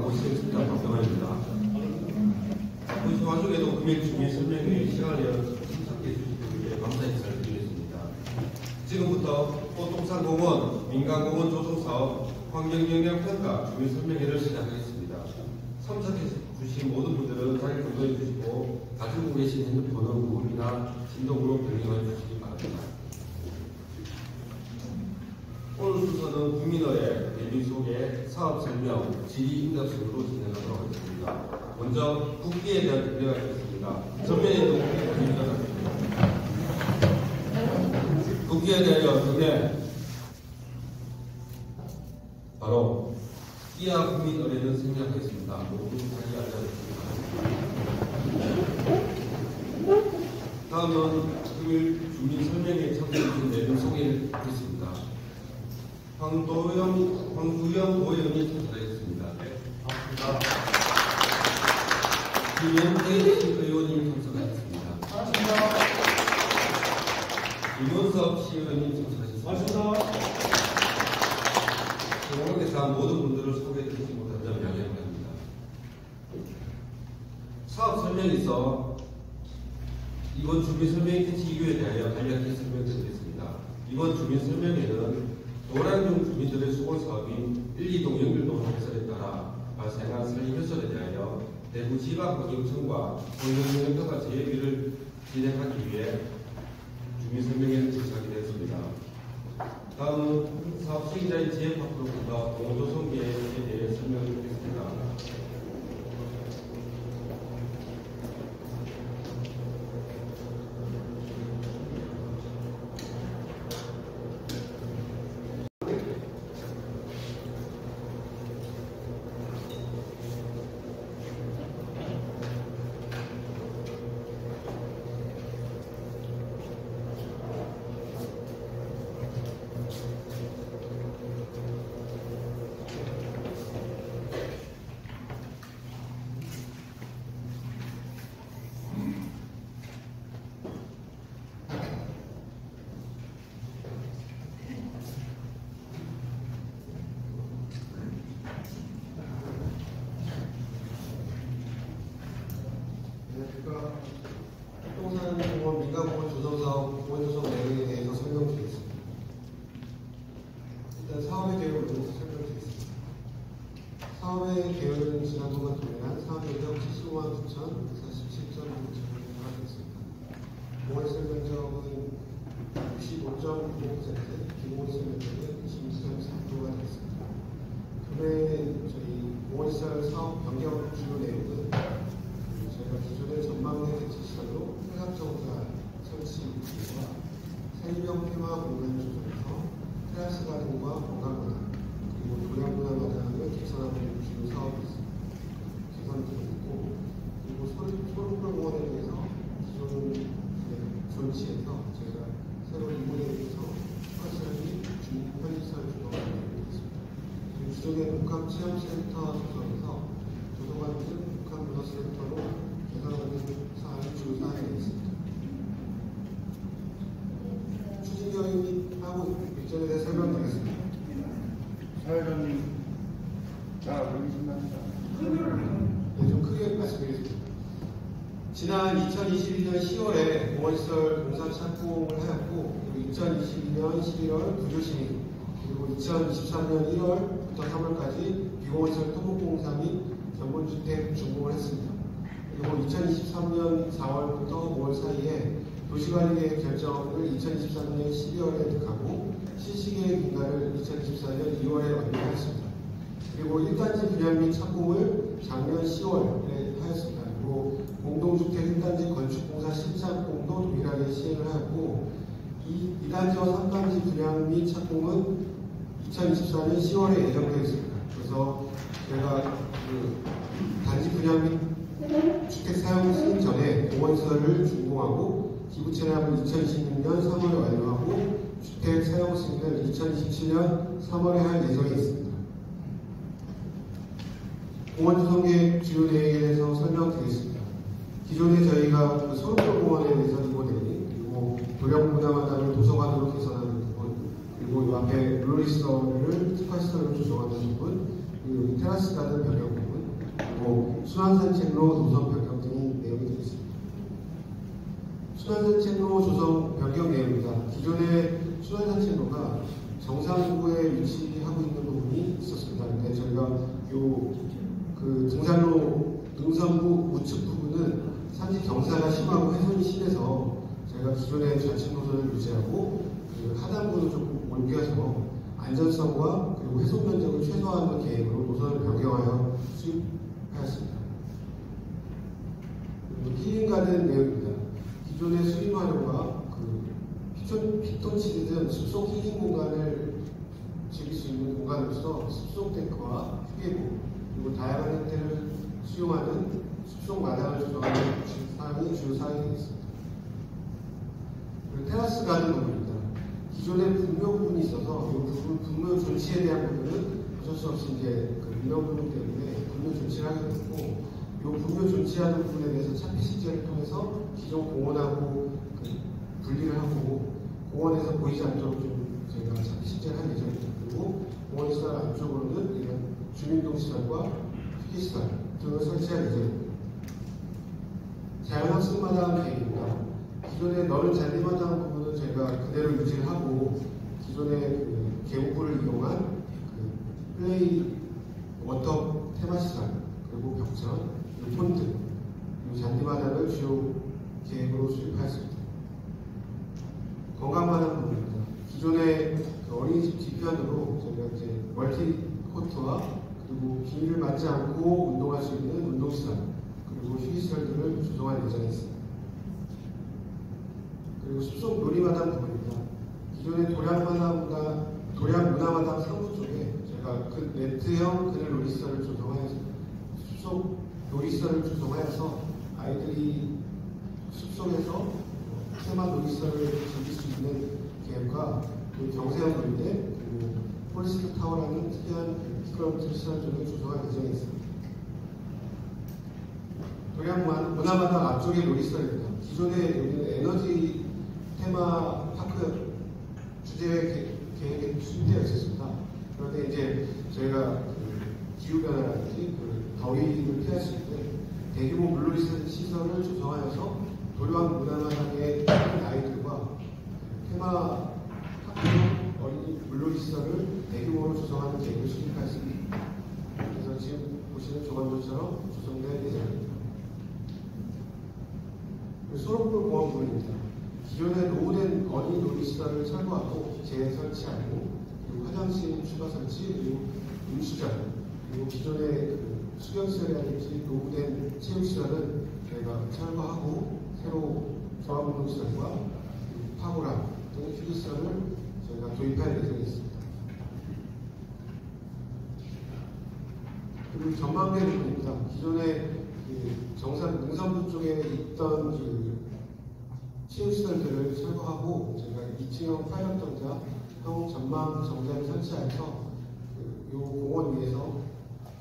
추진하고 시행했습니다. 박병환입니다. 그 와중에도 금액 중에 설명에 시간을 내어 참석해 주신 분께 감사 인사를 드리겠습니다. 지금부터 꽃동산공원 민간공원 조성사업 환경영향평가 주민 설명회를 시작하겠습니다. 참석해 주신 모든 분들은 자리를 공유해 주시고 가지고 계신 핸드폰은 무음이나 진동으로 변경해 주시기 바랍니다. 오늘 순서는 국민의회 대비 소개, 사업 설명, 질의 응답 순으로 진행하도록 하겠습니다. 먼저 국기에 대한 답변을 하겠습니다. 전면에 있는 국기에 답변입니다. 국기에 대하여 국내 바로 이하 국민의회는 생략하겠습니다. 모두 자리 앉아주시기 바랍니다. 다음은 금일 주민 설명회에 참석해주신 내용 소개하겠습니다. 황두영 도의원이 참석하겠습니다. 반갑습니다. 김영태 시의원님 참석하셨습니다. 반갑습니다. 김원섭 시의원님 참석하셨습니다. 반갑습니다. 공항에서 모든 분들을 소개해드리지 못한 점 양해합니다. 사업 설명에 있어 이번 주민 설명회 개최 이유에 대하여 간략히 설명드리겠습니다. 이번 주민 설명회는 노량진 주민들의 수건 사업인 1, 2동 연결도로 개설에 따라 발생한 설립 훼손에 대하여 대구지방環境청과 환경영향평가 재협의를 진행하기 위해 주민 설명회를 제작하게 되었습니다. 다음은 사업 수행자인 지혜파트너과 공원조성 계획에 대해 설명을 드리겠습니다. 꽃동산공원 민간공원 조성사업 공원조성 내용에 대해서 설명드리겠습니다. 일단 사업의 계획을 먼저 설명드리겠습니다. 사업의 계획은 지난번과 동일한 사업인력 75만 9,147.6천원에 달하겠습니다. 공원시설 면적은 65.95%, 기본시설 면적은 26.3%가 되겠습니다. 금해 저희 공원시설 사업 변경 주요 내용은 저희가 기존의 전망대 대치 시설로 해상정자 설치 구조와 생명 테마 공간 조성에서 테라스 가든과 관광문화 그리고 도량문화 마당을 개선하는 주요 사업이 개선되고 있고, 그리고 소름골공원에 대해서 기존 존치에서 저희가 새로 이번에 대해서 추가시설이 주민 편의시설 조성을 하고 있습니다. 기존의 복합체험센터 조성에서 도서관 등 복합문화센터로 개선하는 사항이 주요 사항이 있습니다. 추진경이 하고 일정에 대해 설명드리겠습니다. 사회자님, 여기 신납니다. 네, 좀 크게 말씀드리겠습니다. 지난 2022년 10월에 공원시설 공사 착공을 하였고, 그리고 2022년 11월 구조심의, 그리고 2023년 1월부터 3월까지 비공원시설 토목공사 및 견본주택 준공을 했습니다. 그리고 2023년 4월부터 5월 사이에 도시관리계획 결정을 2023년 12월에 득하고 실시계획 인가를 2024년 2월에 완료하였습니다. 그리고 1단지 분양 및 착공을 작년 10월에 하였습니다. 그리고 공동주택 1단지 건축공사 신착공도 동일하게 시행을 하였고, 2단지와 3단지 분양 및 착공은 2024년 10월에 예정되어 있습니다. 그래서 제가 단지 분양 및 주택 사용 승인 전에 공원시설을 준공하고 기부 체납을 2026년 3월에 완료하고 주택 사용 승인을 2027년 3월에 할 예정이 있습니다. 공원 조성계획 주요 내용에 대해서 설명드리겠습니다. 기존에 저희가 소름골공원에 대해서 이번에 그리고 도량문화마당을 도서관으로 개선하는 부분, 그리고 이 앞에 룰리스터를 스파시터로 조성하는 부분, 그리고 테라스 가든 변경 부분, 그리고 순환산책로 노선 변경 등 내용이 되어 있습니다. 순환산책로 조성 변경 내용입니다. 기존의 순환산책로가 정상부에 위치하고 있는 부분이 있었습니다. 근데 저희가 그 등산로 능선부 우측 부분은 산지 경사가 심하고 훼손이 심해서 저희가 기존의 좌측 노선을 유지하고 그 하단부를 조금 옮겨서 안전성과 그리고 훼손 면적을 최소화하는 계획으로 노선을 변경하여 수립하였습니다. 힐링가든 내용입니다. 기존의 수림 활용과 피톤치드 등 숲속 힐링 공간을 즐길 수 있는 공간으로서 숲속 데크와 휴게구 그리고 다양한 형태를 수용하는 숲속 마당을 조성하는 사항이 주요 사항이 되겠습니다. 그리고 테라스 가든 부분입니다. 기존에 분묘 부분이 있어서 이 분묘 존치에 대한 부분은 어쩔 수 없이 이제 그 민원 부분 때문에 분묘 존치를 하게 됐고, 이 분묘 존치하는 부분에 대해서 차피 실제를 통해서 기존 공원하고 분리를 하고 공원에서 보이지 않도록 좀 저희가 차피 실제를 할 예정입니다. 그리고 공원시설 안쪽으로는 이런 주민동시설과 휴게시설 등을 설치할 예정입니다. 자연학습마당 계획입니다. 기존의 넓은 잔디마당 부분은 저희가 그대로 유지를 하고 기존의 그 계곡물을 이용한 그 플레이 워터 테마시설 그리고 벽천, 그리고 폰트, 그리고 잔디마당을 주요 계획으로 수립하였습니다. 건강마당 부분입니다. 기존의 그 어린이집 뒤편으로 저희가 이제 멀티 코트와 그리고 비닐을 맞지 않고 운동할 수 있는 운동시설 그리고 휴게시설들을 조성할 예정이 있습니다. 그리고 숲속 놀이마당 부분입니다. 기존의 도량 문화마당 상부 쪽에 제가 그 네트형 그늘 놀이시설을 조성하여서 숲속 놀이시설을 조성하여서 아이들이 숲속에서 테마 놀이시설을 즐길 수 있는 계획과 그 경세형 놀이대 그리고 포레스트 타워라는 특이한 미끄럼틀 시설들을 조성할 예정이 있습니다. 도량 문화마당 앞쪽의 놀이시설입니다. 기존에 여기는 에너지 테마 파크 주제 계획에 수립되어 있었습니다. 그런데 이제 저희가 그 기후변화라든지 그 더위를 피할 수 있는 대규모 물놀이 시설을 조성하여서 도량 문화마당의 아이들과 테마 파크 어린이 물놀이 시설을 대규모로 조성하는 계획을 수립하였습니다. 그래서 지금 보시는 조감도처럼 조성될 예정입니다. 소록불 공원 부분입니다. 기존에 노후된 어린이 놀이시설을 철거하고 재설치하고 그리고 화장실 추가 설치 그리고 음수전 그리고 기존의 그 수경시설이라든지 노후된 체육시설은 저희가 철거하고 새로 조합운동시설과 파고람 등 휴게시설을 저희가 도입할 예정이 있습니다. 그리고 전망대 부분입니다. 기존에 그 정산 능선부 쪽에 있던 그 체육시설들을 철거하고 저희가 2층형 파이럿정자형 전망 정자를 설치해서 이 공원 위에서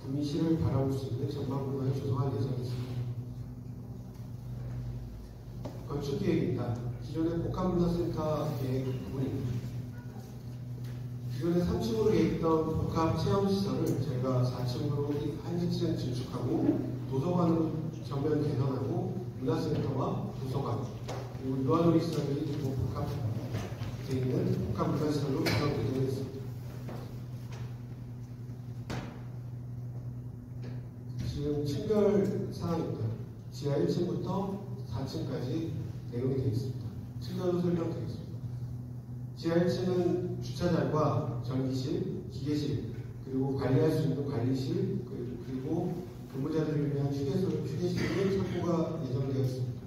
구미시를 바라볼 수 있는 전망 공간을 조성할 예정이 있습니다. 건축 계획입니다. 기존의 복합문화센터 계획 부분입니다. 기존에 3층으로 계획했던 복합 체험시설을 저희가 4층으로 한 1층 증축하고 도서관을 전면 개선하고 문화센터와 도서관 그리고 유아놀이 시설이 복합되어 있는 복합문화시설로 구성 예정했습니다. 지금 층별 사항입니다. 지하 1층부터 4층까지 내용이 되어 있습니다. 층별로 설명드리겠습니다. 지하 1층은 주차장과 전기실, 기계실, 그리고 관리할 수 있는 관리실, 그리고 근무자들을 위한 휴게실의 창고가 예정되어 있습니다.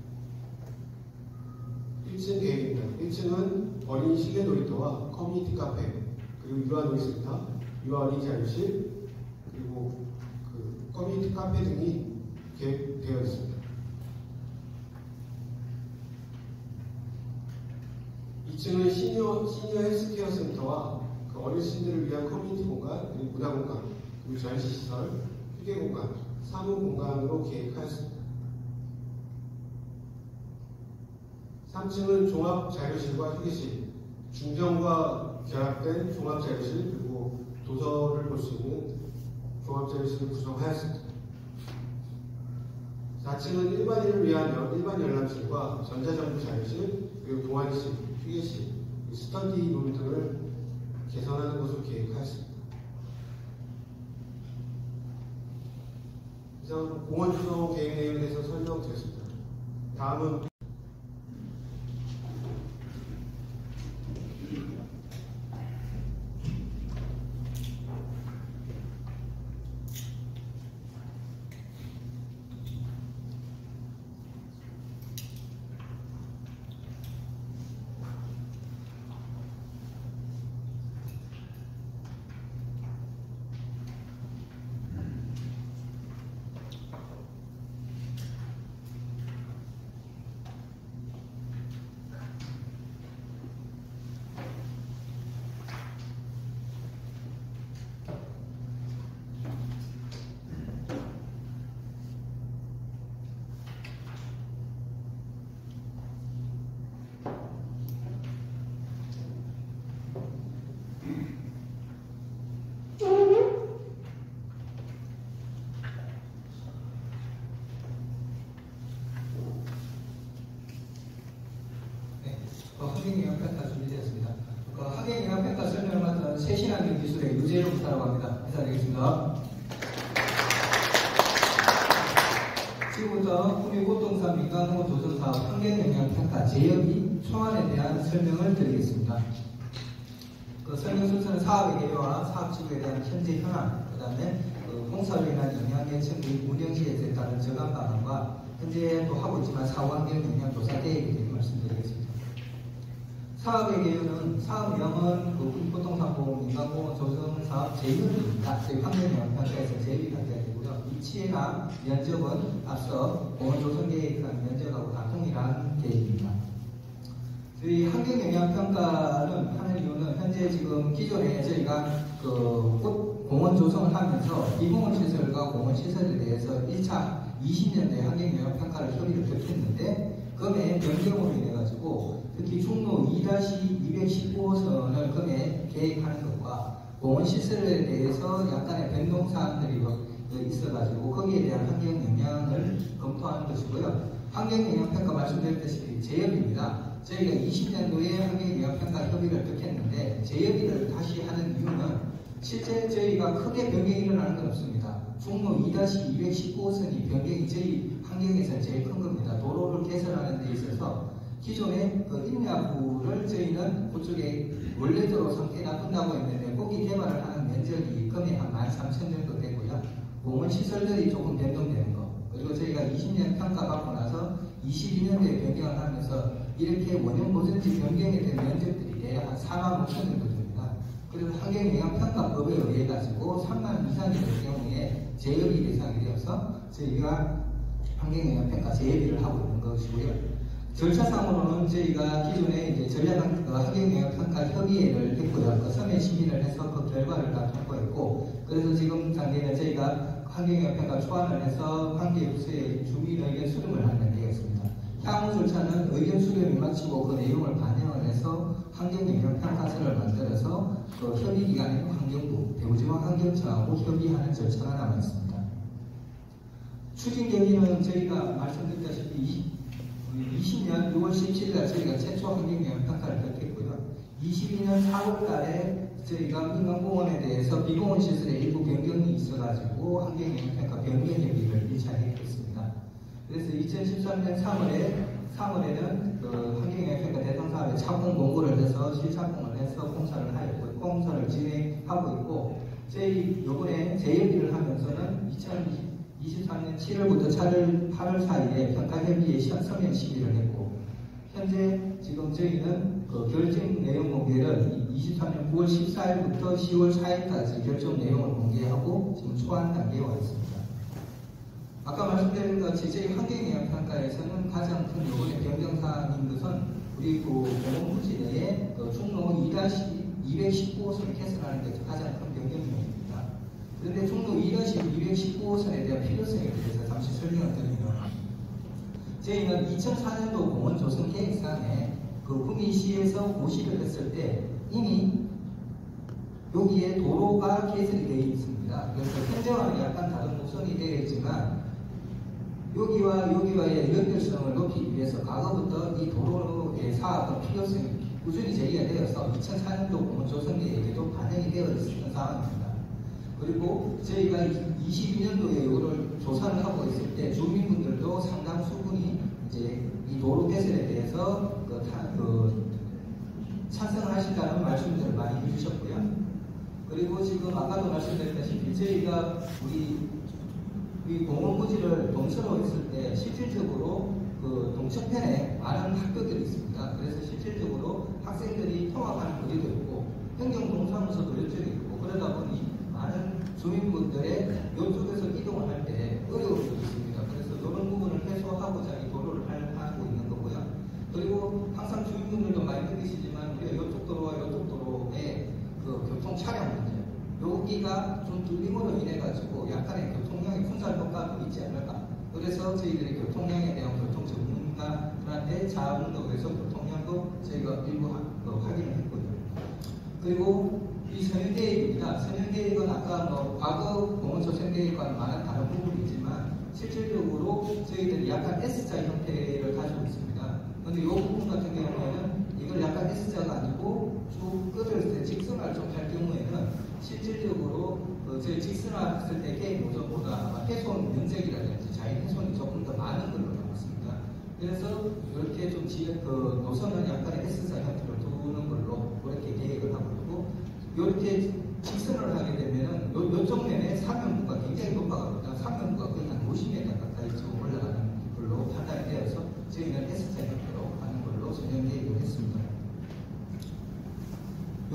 1층 계획입니다. 1층은 어린이 실내 놀이터와 커뮤니티 카페, 그리고 유아놀이센터, 유아어린이 자유실, 그리고 그 커뮤니티 카페 등이 계획되어 있습니다. 2층은 시니어 헬스케어 센터와 그 어르신들을 위한 커뮤니티 공간, 그리고 문화 공간, 그리고 전시시설, 휴게 공간, 사무 공간으로 계획하였습니다. 3층은 종합자료실과 휴게실, 중정과 결합된 종합자료실, 그리고 도서를 볼 수 있는 종합자료실을 구성하였습니다. 4층은 일반인을 위한 일반 열람실과 전자정부 자료실, 그리고 보안실, 휴게실, 스터디 룸 등을 개선하는 것으로 계획하였습니다. 이상 공원 조성 계획 내용에 대해서 설명드렸습니다. 다음은 환경영향평가 준비되었습니다. 환경영향평가 설명을 맡은 새신환경 기술의 유재용 부사라고 합니다. 인사드리겠습니다. 지금부터 국민고동산 민간공원 조성사업 환경영향평가 제역이 초안에 대한 설명을 드리겠습니다. 설명 순서는 사업의 개요와 사업지구에 대한 현재 현황, 그 다음에 공사로 인한 영향 예측 및 운영 시에서 따른 저감 방안과 현재 또 하고 있지만 사후환경 영향 조사 계획에 대해 말씀드리겠습니다. 사업의 개요는 사업명은 국민고동산보험 민간공원 조성 사업 제역입니다. 저희 환경영향평가에서 제역이 발표되고요. 위치나 면적은 앞서 공원 조성 계획한 면적하고 다 동일한 계획입니다. 저희 환경영향평가는 하는 이유는 현재 지금 기존에 저희가 공원 조성을 하면서 비공원 시설과 공원 시설에 대해서 1차 20년대 환경영향평가를 협의를 펼쳤는데 금의 변경으로 인해 가지고 특히 중로 2-215호선을 금에 계획하는 것과 공원 시설에 대해서 약간의 변동 사항들이 있어가지고 거기에 대한 환경 영향을 검토하는 것이고요. 환경 영향평가 말씀드렸다시피 제협입니다. 저희가 20년도에 환경 영향평가 협의를 펼쳤는데 제협의를 다시 하는 이유는 실제 저희가 크게 변경이 일어나는 건 없습니다. 중로 2-215호선이 변경이 저희 환경에서 제일 큰 겁니다. 도로를 개설하는 데 있어서 기존의 임야부를 저희는 그쪽에 원래대로 상태 나쁜다고 했는데 거기 개발을 하는 면적이 금액 한 13,000 정도 되고요. 공원 시설들이 조금 변동되는 거. 그리고 저희가 20년 평가받고 나서 22년도에 변경을 하면서 이렇게 원형 보전지 변경에 대한 면적들이 대략 한 4만 5천 정도 됩니다. 그래서 환경영향평가법에 의해 가지고 3만 이상이 될 경우에 제협의 대상이 되어서 저희가 환경영향평가 제협의를 하고 있는 것이고요. 절차상으로는 저희가 기존에 이제 환경영향평가 협의회를 했고요. 서면 심의를 해서 그 결과를 다 통보했고, 그래서 지금 단계는 저희가 환경영향평가 초안을 해서 관계부서에 주민 의견 수렴을 하는 단계가 있습니다. 향후 절차는 의견 수렴이 마치고 그 내용을 반영을 해서 환경영향평가서를 만들어서 그 협의기관인 환경부, 대구지방 환경청하고 협의하는 절차가 남아있습니다. 추진 계기는 저희가 말씀드렸다시피 20년 6월 17일 저희가 최초 환경영향평가를 펼쳤고요. 22년 4월달에 저희가 민간공원에 대해서 비공원 시설의 일부 변경이 있어가지고 환경영향평가 변경 협의를 1차 했습니다. 그래서 2013년 3월에는 환경영향평가 대상사업에 착공 공고를 해서 실착공을 해서 공사를 하였고 공사를 진행하고 있고 저희 요번에 재협의를 하면서는 2023년 7월부터 8월 사이에 평가협의에 서면 심의를 했고 현재 지금 저희는 결정 내용 공개를 23년 9월 14일부터 10월 4일까지 결정 내용을 공개하고 지금 초안 단계에 와 있습니다. 아까 말씀드린 것 같이 저희 환경영향평가에서는 가장 큰 요번에 변경사항인 것은 우리 공원부지 내에 중로 2-215호선을 개설하는 게 가장 큰 변경입니다. 그런데 중로 2-215호선에 대한 필요성에 대해서 잠시 설명을 드리면 저희는 2004년도 공원 조성 계획상에 구미시에서 고시를 했을 때 이미 여기에 도로가 개설이 되어 있습니다. 그래서 현재와는 약간 다른 노선이 되어 있지만 여기와 여기와의 연결성을 높이기 위해서 과거부터 이 도로의 사업은 필요성이 꾸준히 제기가 되어서 2004년도 공원 조성계획에도 반영이 되어 있었던 상황입니다. 그리고 저희가 22년도에 이거를 조사를 하고 있을 때 주민분들도 상당수분이 이제 이 도로 개설에 대해서 찬성을 하신다는 말씀들을 많이 해주셨고요. 그리고 지금 아까도 말씀드렸다시피 저희가 이 공원 부지를 동서로 했을 때 실질적으로 그 동쪽편에 많은 학교들이 있습니다. 그래서 실질적으로 학생들이 통학하는 거리도 있고 행정동사무소도 이쪽에 있고 그러다 보니 많은 주민분들의 이쪽에서 이동을 할 때 어려움이 있습니다. 그래서 이런 부분을 해소하고자 이 도로를 하고 있는 거고요. 그리고 항상 주민분들도 많이 느끼시지만 우리가 이쪽 도로와 이쪽 도로의 그 교통 차량 문제 여기가 좀 뚫림으로 인해 가지고 약간의 교통량의 분산 효과도 있지 않을까. 그래서 저희들이 교통량에 대한 교통 전문가들한테 자문도 해서 교통량도 저희가 일부 확인을 했고요. 그리고 이 선행계획입니다. 선행계획은 아까 과거 공원조성계획과는 많은 다른 부분이 있지만 실질적으로 저희들이 약간 S자 형태를 가지고 있습니다. 그런데 이 부분 같은 경우에는 이걸 약간 S자가 아니고 쭉 끌을 때 직선화를 좀 할 경우에는 실질적으로 저희 직선화했을 때 계획 노선보다 해손 면적이라든지 자연 해손이 조금 더 많은 걸로 나왔습니다. 그래서 이렇게 좀 노선은 약간의 S자 형태를 두는 걸로 그렇게 계획을 하고 있고 이렇게 직선을 하게 되면은 이쪽 면에 사면부가 굉장히 높아갑니다. 사면부가 거의 한 50m 가까이 지금 올라가는 걸로 판단이 되어서 저희는 S자 형태로 가는 걸로 전형 계획을 했습니다.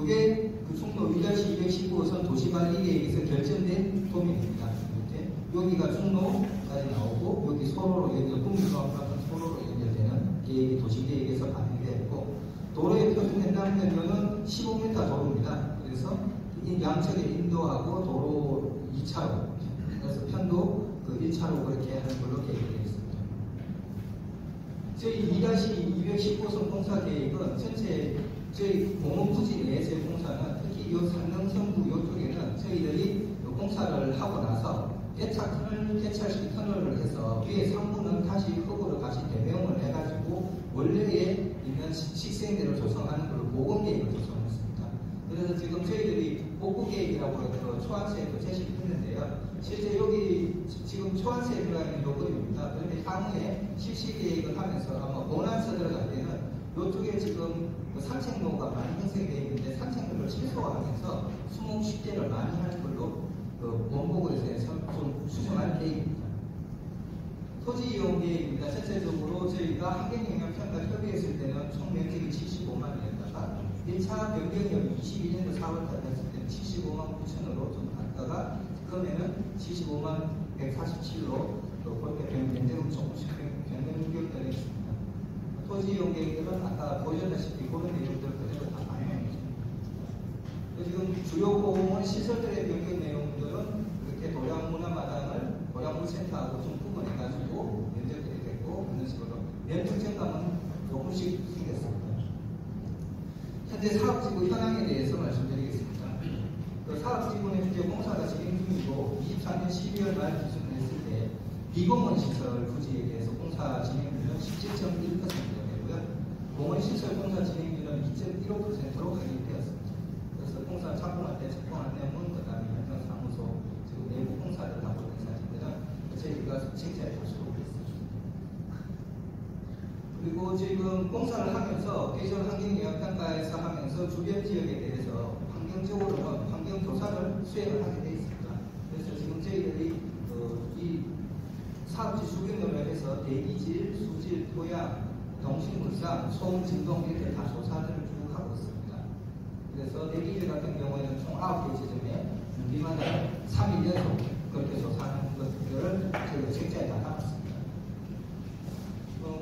이게 그 충로 2-219호선 도시관리계획에서 결정된 도면입니다. 이렇게 여기가 충로까지 나오고 여기 소로로 연결, 국민조합과 소로로 연결되는 계획이 도시계획에서 반영되었고 도로의 표준 횡단면은 15m 도로입니다. 그래서 양측에 인도하고 도로 2차로 그래서 편도 그 1차로 그렇게 하는 걸로 계획되어 있습니다. 저희 2-219호선 공사 계획은 전체 저희 공원 부지 내에서의 공사는 특히 이 산릉성구 이쪽에는 저희들이 공사를 하고 나서 개찰식 터널을 해서 위에 상부는 다시 흙으로 다시 대명을 해가지고 원래에 있는 식생대로 조성하는 걸로 보건계획을 조성했습니다. 그래서 지금 저희들이 복구계획이라고 해서 초안세에도 제시를 했는데요. 실제 여기 지금 초안세에 들어가 있는 요금입니다. 그런데 향후에 실시계획을 하면서 아마 bonanza 들어갈 때는 이쪽에 지금 산책로가 많이 형성되어 있는데 산책로를 최소화하면서 수목 식재를 많이 하는 걸로 원복에서 좀 수정할 계획입니다. 토지 이용 계획입니다. 전체적으로 저희가 환경영향평가 협의했을 때는 총 면적이 75만이었다가 1차 변경력이 22년도 4월달 됐을 때는 75만 9천으로 좀 갔다가 그러면은 75만 147로 그렇게 변경은 조금씩 변경되어 있습니다. 토지 이용 계획들은 아까 보여줬다시피 그런 내용들 그대로 다 반영합니다. 지금 주요 공원 시설들의 변경 내용들은 이렇게 도량문화마당을 도량문센터하고 좀 구분해가지고 면적들이 됐고 그런 식으로 면적 증감은 조금씩 생겼습니다. 현재 사업지구 현황에 대해서 말씀드리겠습니다. 그 사업지구는 현재 공사가 진행 중이고 24년 12월 말 기준으로 했을 때 비공원 시설 부지에 대해서 공사 진행률은 17.1%. 공원시설 공사 진행률은 2.15%로 확인되었습니다. 그래서 공사 착공할 때 착공 안내문, 그 다음에 현장 사무소, 지금 내부 공사를 하고 있는 사람들은 저희가 책자에 다 수록을 했습니다. 그리고 지금 공사를 하면서 계절 환경영향평가에서 하면서 주변 지역에 대해서 환경적으로는 환경조사를 수행을 하게 되어 있습니다. 그래서 지금 저희들이 이 사업지 주변으로 해서 대기질, 수질, 토양, 동식물상, 소음, 진동 이렇게 다 조사들을 쭉 하고 있습니다. 그래서 대기질 같은 경우에는 총 9개 지점에 비만을 3일 연속 그렇게 조사하는 것들을 저희가 책자에 다 담았습니다.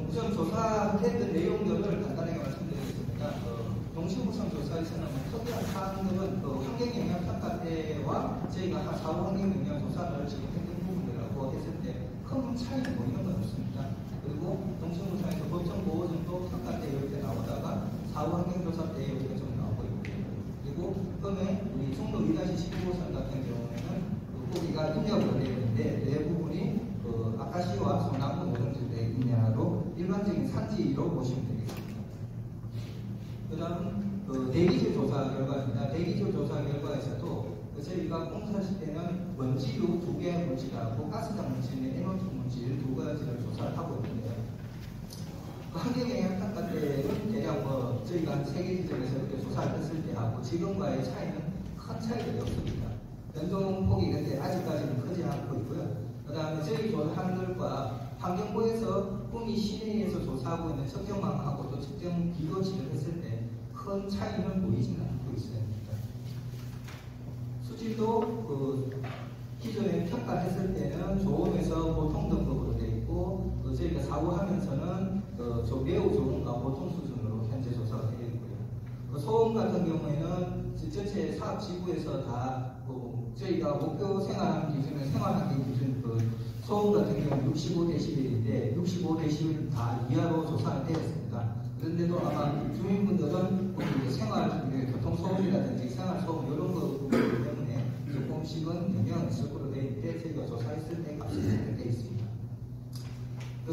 우선 조사했던 내용들을 간단하게 말씀드리겠습니다. 동식물상 조사에서는 특이한 사항들은 환경영향평가 때와 저희가 사후 환경영향조사를 지금 했던 부분들하고 했을 때 큰 차이는 보이는 건 없습니다. 그리고 동식물상에서 보통 보호정도 평가 때 이렇게 나오다가 사후 환경조사 때 이렇게 좀 나오고 있고 그리고 그다음에 우리 충로 2-19호선 같은 경우에는 거기가 인력으로 되어 있는데 내 부분이 아카시와 소나무 일반적인 산지로 보시면 되겠습니다. 그 다음 대기질 조사 결과입니다. 대기질 조사 결과에서도 저희가 공사할 때는 먼지류 2개의 물질하고 가스장 물질의 NO2 물질 2가지를 조사를 하고 있는데요. 환경영향평가 때는 대략 저희가 한 3개 지점에서 이렇게 조사를 했을 때하고 지금과의 차이는 큰 차이가 없습니다. 변동폭이 근데 아직까지는 크지 않고 있고요. 그 다음에 저희 조사하는 것과 환경부에서 꿈이 시내에서 조사하고 있는 측정망하고 또 측정 비교치를 했을 때 큰 차이는 보이지는 않고 있습니다. 수질도 기존에 평가했을 때는 조음에서 보통 등급으로 되어 있고 저희가 사고하면서는 매우 좋은가 보통 수준으로 현재 조사가 되어 있고요. 소음 같은 경우에는 전체 사업 지구에서 다 저희가 목표 생활하는 기준은 생활환경 기준 소음 같은 경우는 65dB인데 65dB 다 이하로 조사가 되었습니다. 그런데도 아마 주민분들은 생활 교통소음이라든지 생활소음 이런 거 때문에 조금씩은 영향을 있을 거로 되어 있는데 저희가 조사했을 때 값이 그렇게 되어 있습니다.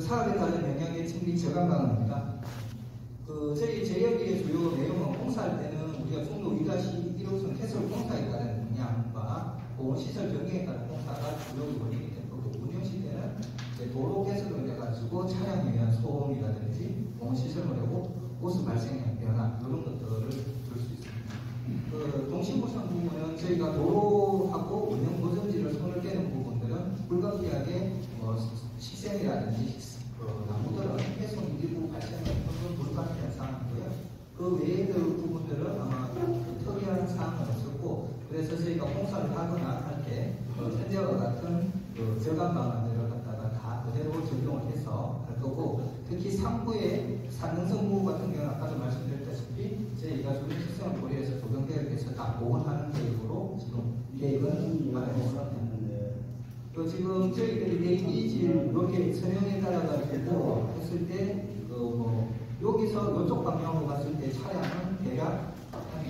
사업에 따른 영향의 측리 저감 방안입니다. 저희 제역의 주요 내용은 공사할 때는 우리가 중로 2-1호선 개설 공사에 따른 영향과 보건시설 변경에 따른 공사가 주요 원인이 된 거고 운영 시대는 도로 개설로 인해가지고 차량에 의한 소음이라든지 보건시설을 하고 호수 발생의 변화 이런 것들을 볼 수 있습니다. 동시보상 부분은 저희가 도로하고 운영 보전지를 손을 떼는 부분들은 불가피하게 식생이라든지 나무들은 해손 일부 발생하는 것은 불가피한 상황이고요. 그 외의 부분들은 아마 특이한 사항은 없었고 그래서 저희가 공사를 하거나 할 때 현재와 같은 저감 방안들을 갖다가 다 그대로 적용을 해서 할 거고 특히 3부의 산능성 부분 같은 경우는 아까도 말씀드렸다시피 저희가 주민 특성을 고려해서 조정 계획에서 다 보완하는 계획으로 지금 계획은 마련했습니다. 지금 저희들이 대기질 이렇게 선형에 따라가지고 했을 때 여기서 이쪽 방향으로 갔을 때 차량은 대략 한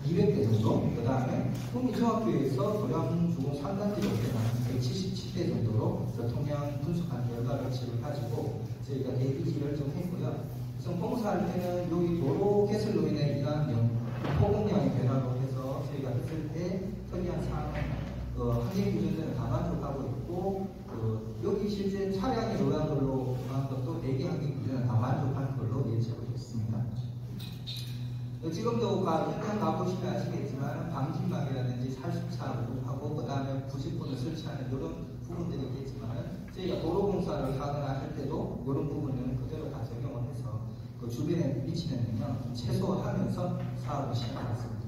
200대 정도, 그 다음에 국민종합교회에서 도량주공 3단지로 한 177대 정도로 교통량 분석한 결과를 지금 가지고 저희가 대기질을 좀 했고요. 우선 공사할 때는 여기 도로 개설로 인해 인한 포공량의 변화로 해서 저희가 했을 때 특이한 사항은 환경 기준들은 다 만족하고 있고 여기 실제 차량에 의한 걸로 한 것도 대기 환경 기준은 다 만족하는 걸로 예측을 했습니다. 지금도 현장 가보시면 아시겠지만 방진막이라든지 살수차하고 그 다음에 부식분을 설치하는 이런 부분들이 있겠지만 저희가 도로공사를 하거나 할 때도 이런 부분은 그대로 다 적용을 해서 주변에 미치는 영향을 좀 최소화하면서 사업을 시작했습니다.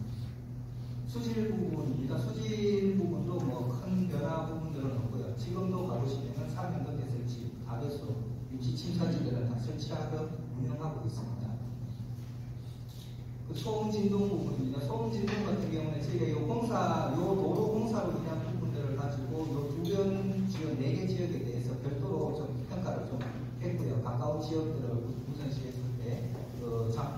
수질 부분입니다. 수질 부분도 큰 변화 부분들은 없고요. 지금도 가보시면 3년도 대설치, 다배수, 위치 침사지들은 다 설치하고 운영하고 있습니다. 소음 진동 부분입니다. 소음 진동 같은 경우는 저희가 도로 공사로 인한 부분들을 가지고 주변 지역 4개 지역에 대해서 별도로 좀 평가를 좀 했고요. 가까운 지역들을 우선시했을 때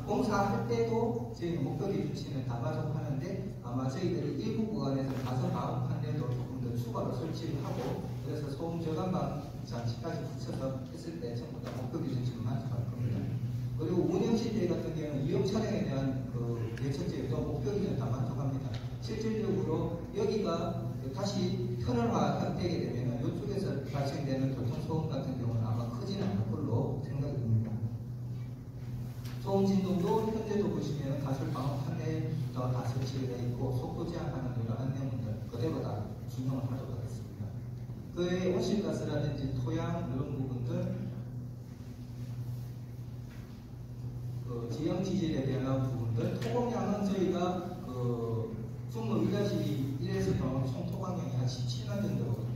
공사할 때도 저희 목표 기준치는 다 만족하는데 아마 저희들이 일부 구간에서 가서 다음 판넬도 조금 더 추가로 설치를 하고 그래서 소음 저감방 장치까지 붙여서 했을 때 전부 다 목표 기준치를 만족할 겁니다. 그리고 운영 시대 같은 경우는 이용 차량에 대한 예측제도 목표 기준 다 만족합니다. 실질적으로 여기가 다시 편을화 되게 되면 이쪽에서 발생되는 교통소음 같은 경우는 아마 크지는 않을 걸로 생각이 듭니다. 소음 진동도 현재도 보시면 가설 방어 판넬도 다 설치되어 있고 속도 제한하는 이런 안내문들 그대로 다 준용을 하도록 하겠습니다. 그 외에 온실가스라든지 토양 이런 부분들 지형 지질에 대한 부분들 토공량은 저희가 중로 1-1에서 총 토광량이 한 17만 정도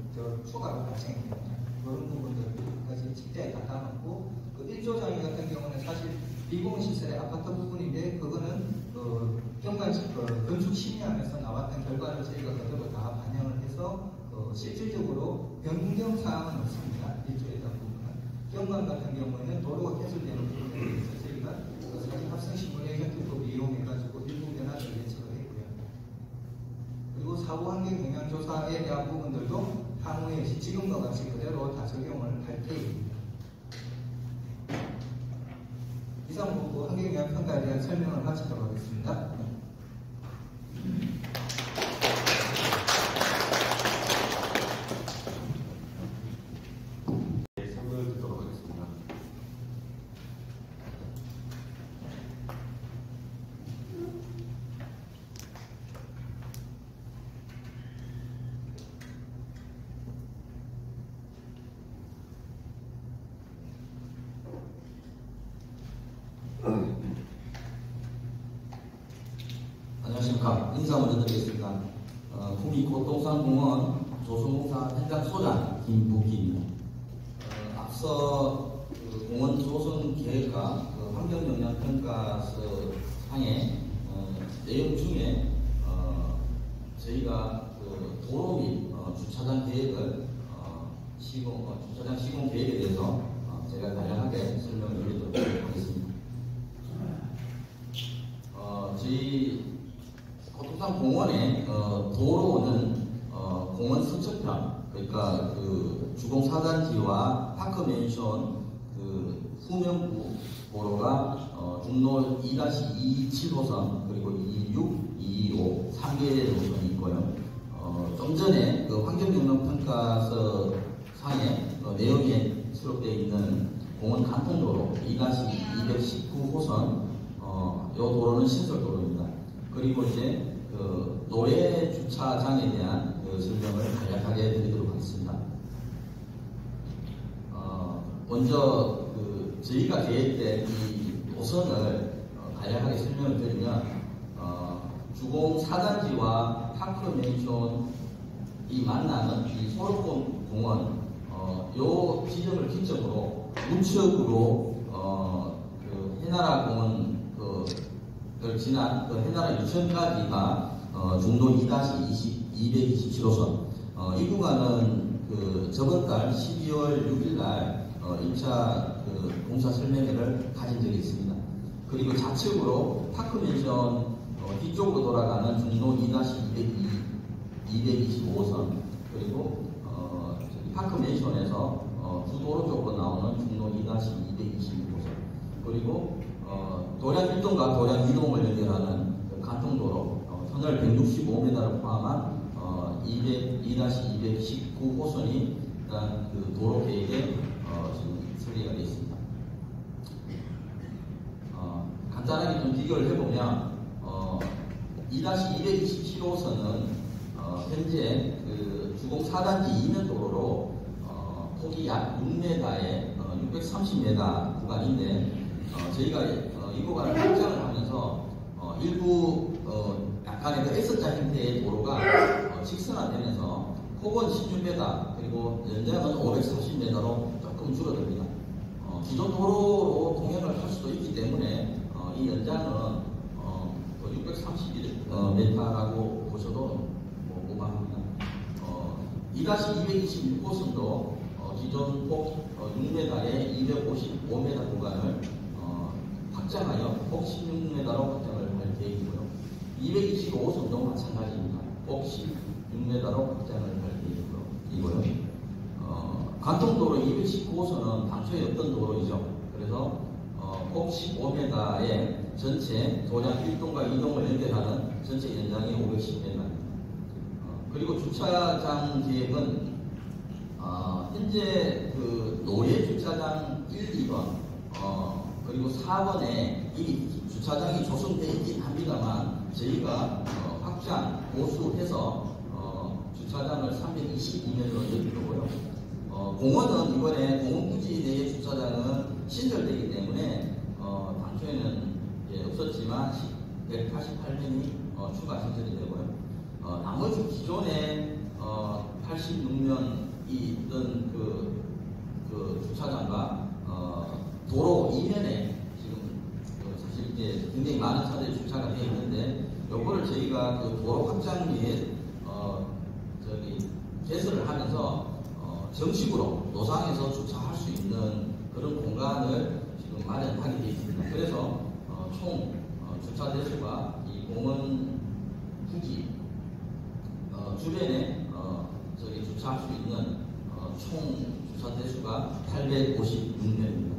추가로 발생됩니다. 그런 부분들까지 집대에 다 담았고 1조 장위 같은 경우는 사실 비공시설의 아파트 부분인데 그거는 건축 심의하면서 나왔던 결과를 저희가 그대로 다 반영을 해서 실질적으로 변경 사항은 없습니다. 1조에 대한 부분은 경관 같은 경우에는 도로가 개설되는 부분에 대해서 저희가 사진 합성 시뮬레이션 기법을 이용해가지고 일부 변화를 예측을 했고요. 그리고 사고 환경 영향 조사에 대한 부분들도 향후에 지금과 같이 그대로 다 적용을 할 계획입니다. 이상 보고 환경영향평가에 대한 설명을 마치도록 하겠습니다. 설명을 듣도록 하겠습니다. 안녕하십니까. 인사 먼저 드리겠습니다. 구미 고동산공원 조성공사 현장 소장 김복희입니다. 앞서 공원 조성 계획과 환경영향평가서 상의 내용 중에 저희가 도로 및 주차장 계획을 주차장 시공 계획에 대해서 제가 간략하게 설명을 드리도록 하겠습니다. 저희 고동산 공원의 도로는 공원 서쪽편, 그러니까 주공 4단지와 파크 맨션 후면부 도로가 중로 2-227호선 그리고 26, 225, 3개 노선이 있고요. 좀 전에 환경영향평가서 상에 내용에 수록되어 있는 공원 간통도로 2-219호선 이 도로는 신설도로입니다. 그리고 이제 노래 주차장에 대한 설명을 간략하게 드리도록 하겠습니다. 먼저 저희가 계획된 이 노선을 간략하게 설명을 드리면 주공 4단지와 파크 맨션이 만나는 이 소록공 공원 요 지점을 기점으로 우측으로 해나라 공원 를 지난 해나라 유천까지가 중로 2-227호선 이 구간은 저번 달 12월 6일날 1차 공사 설명회를 가진 적이 있습니다. 그리고 좌측으로 파크맨션 뒤쪽으로 돌아가는 중로 2-225호선 그리고 파크맨션에서 구도로 쪽으로 나오는 중로 2-226호선 그리고 도량 1동과 도량 2동을 연결하는 간통도로 터널 165m를 포함한 2-219호선이 일단 도로 계획에 지금 설계가 되어 있습니다. 간단하게 좀 비교를 해보면 2-227호선은 현재 주공 4단지 2면 도로로 폭이 약 6m에 630m 구간인데 저희가 이 구간을 확장을 하면서 일부 약간의 S자 형태의 도로가 직선화되면서 폭은 16m 그리고 연장은 540m로 조금 줄어듭니다. 기존 도로로 통행을 할 수도 있기 때문에 이 연장은 631m라고 보셔도 무방합니다. 2-226호선도 기존 폭 6m에 255m 구간을 확장하여 폭 16m로 확장을 할 계획이고요. 225호선도 마찬가지입니다. 폭 16m로 확장을 할 계획이고요. 간통도로 219호선은 당초에 없던 도로이죠. 그래서 폭 15m의 전체 도량 1동과 2동을 연결하는 전체 연장이 510m입니다. 그리고 주차장 계획은 현재 노예 주차장 1, 2번 그리고 4번에 이 주차장이 조성되어 있긴 합니다만 저희가 확장, 보수해서 주차장을 322면으로 열릴 거고요. 공원은 이번에 공원부지 내의 주차장은 신설되기 때문에 당초에는 없었지만 188면이 추가 신설이 되고요. 나머지 기존에 86면이 있던 주차장과 도로 이면에 지금 사실 이제 굉장히 많은 차들이 주차가 되어 있는데 요거를 저희가 도로 확장 위에 개설을 하면서 정식으로 노상에서 주차할 수 있는 그런 공간을 지금 마련하게 되어 있습니다. 그래서 총 주차 대수가 이 공원 후기 주변에 주차할 수 있는 총 주차 대수가 856명입니다.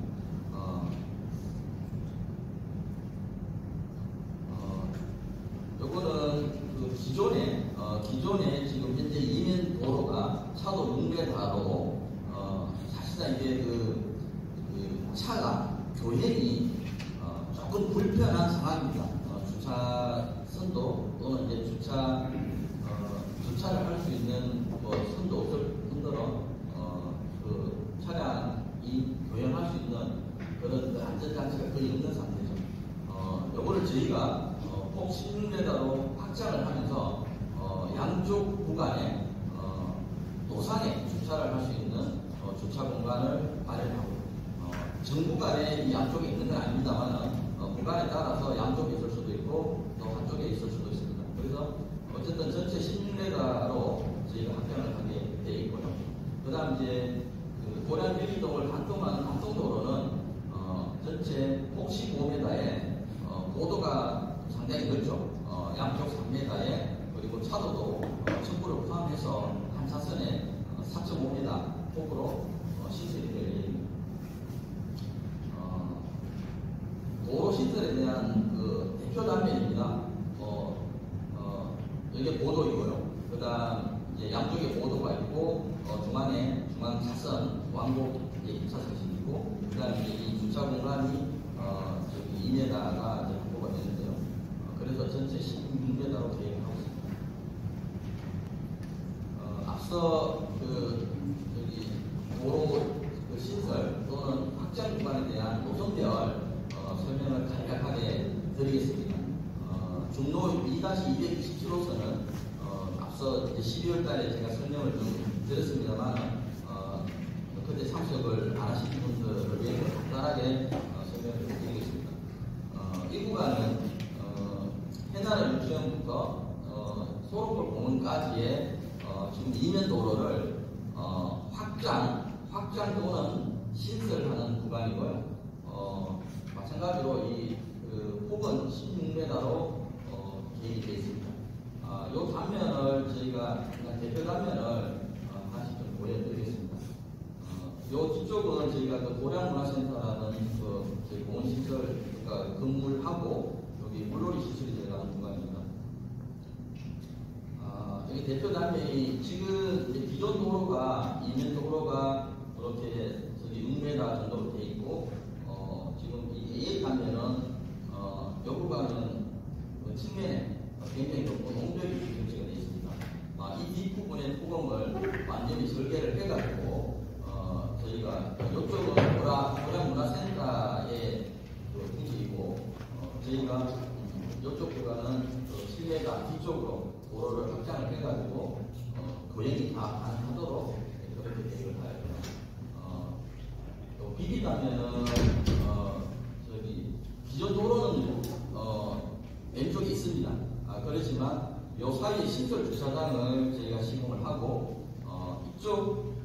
16m로 사실상 이게 차가 교행이 조금 불편한 상황입니다. 주차선도 또는 이제 주차를 할 수 있는 선도 없을 뿐더러 그 차량이 교행할 수 있는 그런 안전장치가 거의 없는 상태죠. 요거를 저희가 폭 16m로 확장을 하면서 양쪽 구간에 노상에 주차를 할 수 있는 주차 공간을 마련하고 전 구간에 이 양쪽에 있는 건 아닙니다만 구간에 따라서 양쪽에 있을 수도 있고 또 한쪽에 있을 수도 있습니다. 그래서 어쨌든 전체 16m로 저희가 확장을 하게 되어 있고요. 그 다음 이제 고량 유리동을 단통하는 단통도로는 전체 폭 15m에 고도가 상당히 넓죠. 양쪽 3m에 그리고 차도도 첨부를 포함해서 한 차선에 4.5m 폭으로 시설이 되어 있습니다. 도로 시설에 대한 대표 단면입니다. 여기 보도이고요. 그 다음 이제 양쪽에 보도가 있고 중앙에 중앙 차선 왕복 2차선이고 그 다음에 이 주차 공간이 저기 2m가 확보가 되는데요. 그래서 전체 16m로 계획하고 있습니다. 앞서 여기 도로 시설 또는 확장 구간에 대한 노선별 설명을 간략하게 드리겠습니다. 중로 2-227호선은 앞서 12월 달에 제가 설명을 좀 드렸습니다만 그때 참석을 안 하신 분들을 위해서 간단하게 설명을 드리겠습니다. 이 구간은 해나라 유치원부터 소록골 공원까지의 지금 이면 도로를 확장 또는 신설하는 구간이고요. 마찬가지로 이 폭은 16m로 계획이 되어 있습니다. 이 단면을 저희가 대표 단면을 다시 좀 보여드리겠습니다. 이 뒤쪽은 저희가 고량문화센터라는 저희 공원시설 그러니까 건물하고 여기 물놀이 시설이 들어가는 구간입니다. 여기 대표 단면이 지금 기존 도로가 이면 도로가 이렇게 저기 6m 정도로 되어 있고 지금 이 A 단면은 이 구간은 측면에 굉장히 높은 옹벽이 설치가 되어 있습니다. 이 뒷부분의 토공을 완전히 설계를 해가지고 저희가 이쪽은 고량문화센터의 풍지이고 저희가 이쪽 구간은 7m 뒤쪽으로 도로를 확장을 해가지고 교행이 다 가능하도록 그렇게 계획을 하였고요. 또 비비다면은 저기 기존 도로는 왼쪽에 있습니다. 그렇지만 요 사이 신설 주차장을 저희가 시공을 하고 이쪽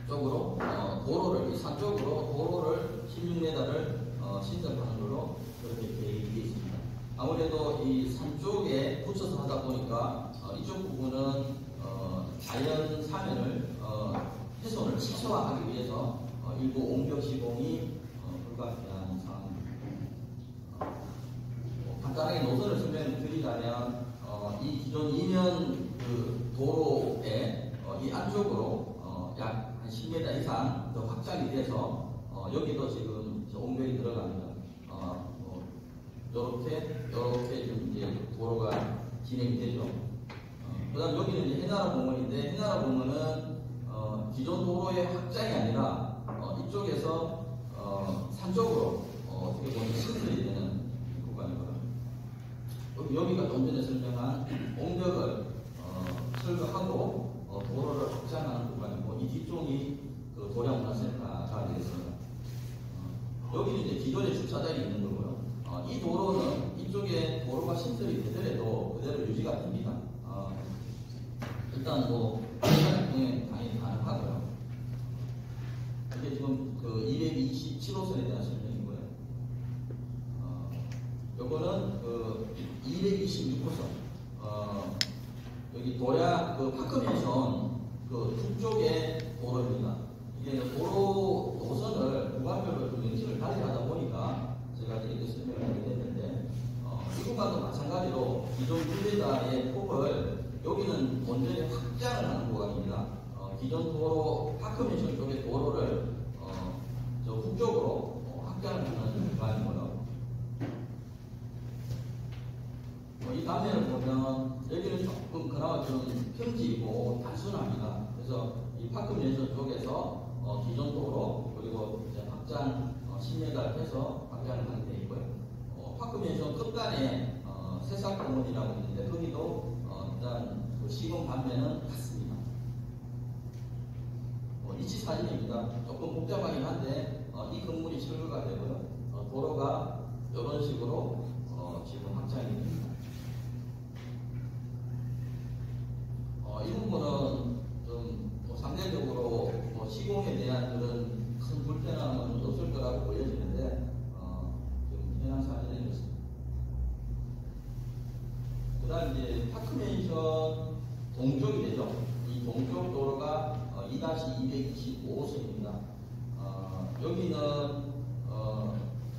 쪽으로 도로를 이 산 쪽으로 도로를 16m를 신설하는 걸로 그렇게 계획이 되어 있습니다. 아무래도 이 산 쪽에 붙여서 하다 보니까 이쪽 부분은 자연 사면을 훼손을 최소화하기 위해서 일부 옹벽 시공이 불가피한 상황입니다. 간단하게 노선을 설명드리자면 이 기존 이면 도로에 이 안쪽으로 약 한 10m 이상 더 확장이 돼서 여기도 지금 옹벽이 들어갑니다. 요렇게 좀 이제 도로가 진행이 되죠. 그 다음 여기는 이제 해나라 공원인데 해나라 공원은 기존 도로의 확장이 아니라 이쪽에서 산 쪽으로 어떻게 보면 신설이 되는 구간이고요. 여기가 좀 전에 설명한 옹벽을 철거하고 도로를 확장하는 구간이고 이 뒤쪽이 고량문화센터가 되겠습니다. 여기는 이제 기존의 주차장이 있는 거고요. 이 도로는 이쪽에 도로가 신설이 되더라도 그대로 유지가 됩니다. 일단 차량 통행 당연히 가능하고요. 이게 지금 227호선에 대한 설명이고요. 요거는 226호선. 여기 파크맨션 북쪽의 도로입니다. 이게 도로 노선을 구간별로 좀 명칭을 다르게 하다 보니까 제가 이렇게 설명을 하게 됐는데 이 구간도 마찬가지로 기존 6m의 폭을 여기는 온전히 확장을 하는 구간입니다. 기존 도로 파크맨션 쪽의 도로를 저 북쪽으로 확장하는 구간이고요. 이 단면을 보면 여기는 조금 그나마 좀 평지이고 단순합니다. 그래서 이 파크맨션 쪽에서 기존 도로 그리고 이제 확장 10m를 해서 확장을 하게 되어 있고요. 파크맨션 끝간에 새싹공원이라고 있는데 거기도 일단 그 시공 반면은 같습니다. 위치 사진입니다. 조금 복잡하긴 한데 이 건물이 철거가 되고요. 도로가 이런 식으로 지금 확장이 됩니다. 이 부분은 좀 상대적으로 시공에 대한 그런 큰 불편함은 없을 거라고 보여지는데 좀 현황 사진을 했습니다. 그 다음 이제 파크맨션 동쪽이 되죠. 이 동쪽 도로가 2-225호선입니다. 여기는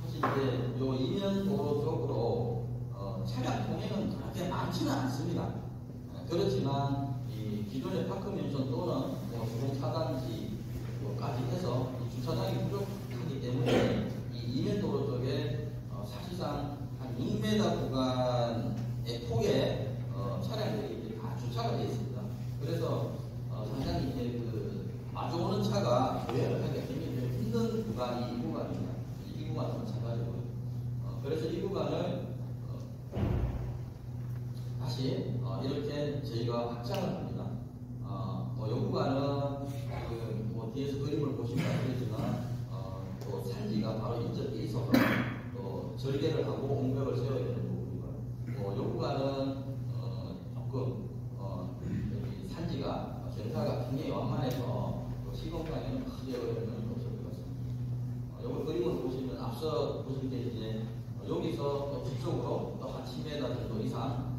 사실 이제 요 이면 도로 쪽으로 차량 통행은 그렇게 많지는 않습니다. 그렇지만 이 기존의 파크맨션 또는 주공 차단지까지 해서 이 주차장이 부족하기 때문에 이 이면 도로 쪽에 사실상 한 6m 구간의 폭에 차량들이 다 주차가 되어 있습니다. 그래서 상당히 이제 그 마주오는 차가 조회를 하기가 굉장히 힘든 구간이 이 구간입니다. 이 구간은 마찬가지고요. 그래서 이 구간을 다시 이렇게 저희가 확장을 합니다. 이 구간은 뒤에서 그림을 보시면 알겠지만 또 산지가 바로 인접해 있어서 또 절개를 하고 옹벽을 세워야 되는 부분이고요. 이 구간은 조금 여기 산지가 경사가 굉장히 완만해서 시공상에는 크게 어려움은 없을 것 같습니다. 이걸 그림을 보시면 앞서 보실 때 이제 여기서 또 뒤쪽으로 또 한 10m 정도 이상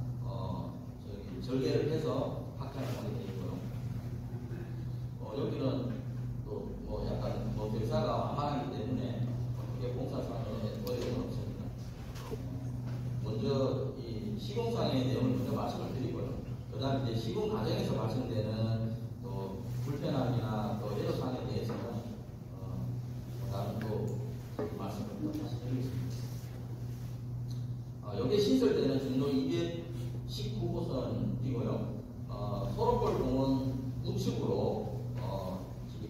절개를 해서 확장을 하게 되어 있고요. 여기는 또 약간 경사가 완만하기 때문에 크게 공사상에 어려움은 없습니다. 먼저 이 시공상의 내용을 먼저 말씀을 드리고요. 그 다음 이제 시공 과정에서 발생되는 또 불편함이나 또 애로사항에 대해서는 다른 또 말씀을 다시 드리겠습니다. 여기에 신설되는 중로 219호선이고요. 소로골 공원 우측으로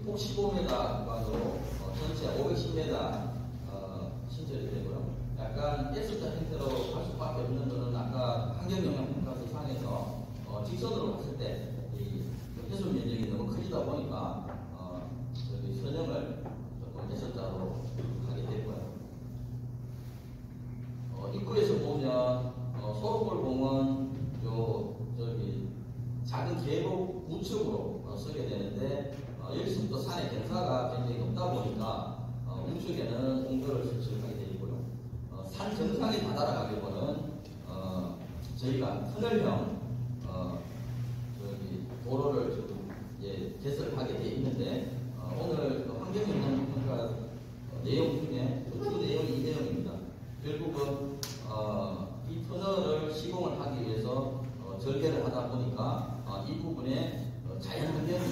폭 15m 구간으로 전체 510m 신설이 되고요. 약간 S자 형태로 갈 수밖에 없는 것은 아까 환경영향평가서 상에서 직선으로 봤을 때 이 해수 면적이 너무 크다 보니까 선형을 조금 S자로 하게 됐고요. 입구에서 보면 소로골 공원 저기 작은 계곡 우측으로 서게 되는데 여기서부터 산의 경사가 굉장히 높다 보니까 우측에는 옹벽을 설치를 하게 되어 있고요. 산 정상에 다다라가기보다는 저희가 터널형 도로를 지금 개설하게 되어 있는데 오늘 환경영향평가 내용 중에 주 내용이 이 내용입니다. 결국은 이 터널을 시공을 하기 위해서 절개를 하다 보니까 이 부분에 자연 환경이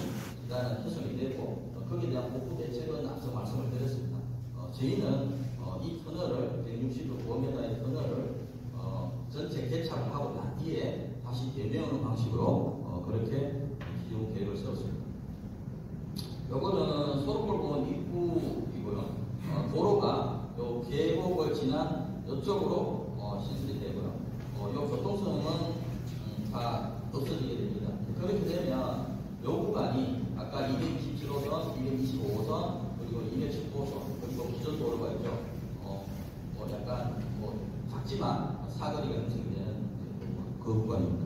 일단은 형성이 되고 거기에 대한 복구 대책은 앞서 말씀을 드렸습니다. 저희는 이 터널을 165m의 터널을 전체 개착을 하고 난 뒤에 다시 되뇌우는 방식으로 그렇게 기존 계획을 세웠습니다. 요거는 소로골 공원 입구이고요. 도로가 요 계곡을 지난 이쪽으로 신설이 되고요. 요 교통성은 다 없어지게 됩니다. 그렇게 되면 요 구간이 아까 227호선, 225호선, 그리고 219호선, 그리고 기존 도로가 있죠. 약간 작지만 사거리가 형성되는 그 구간입니다.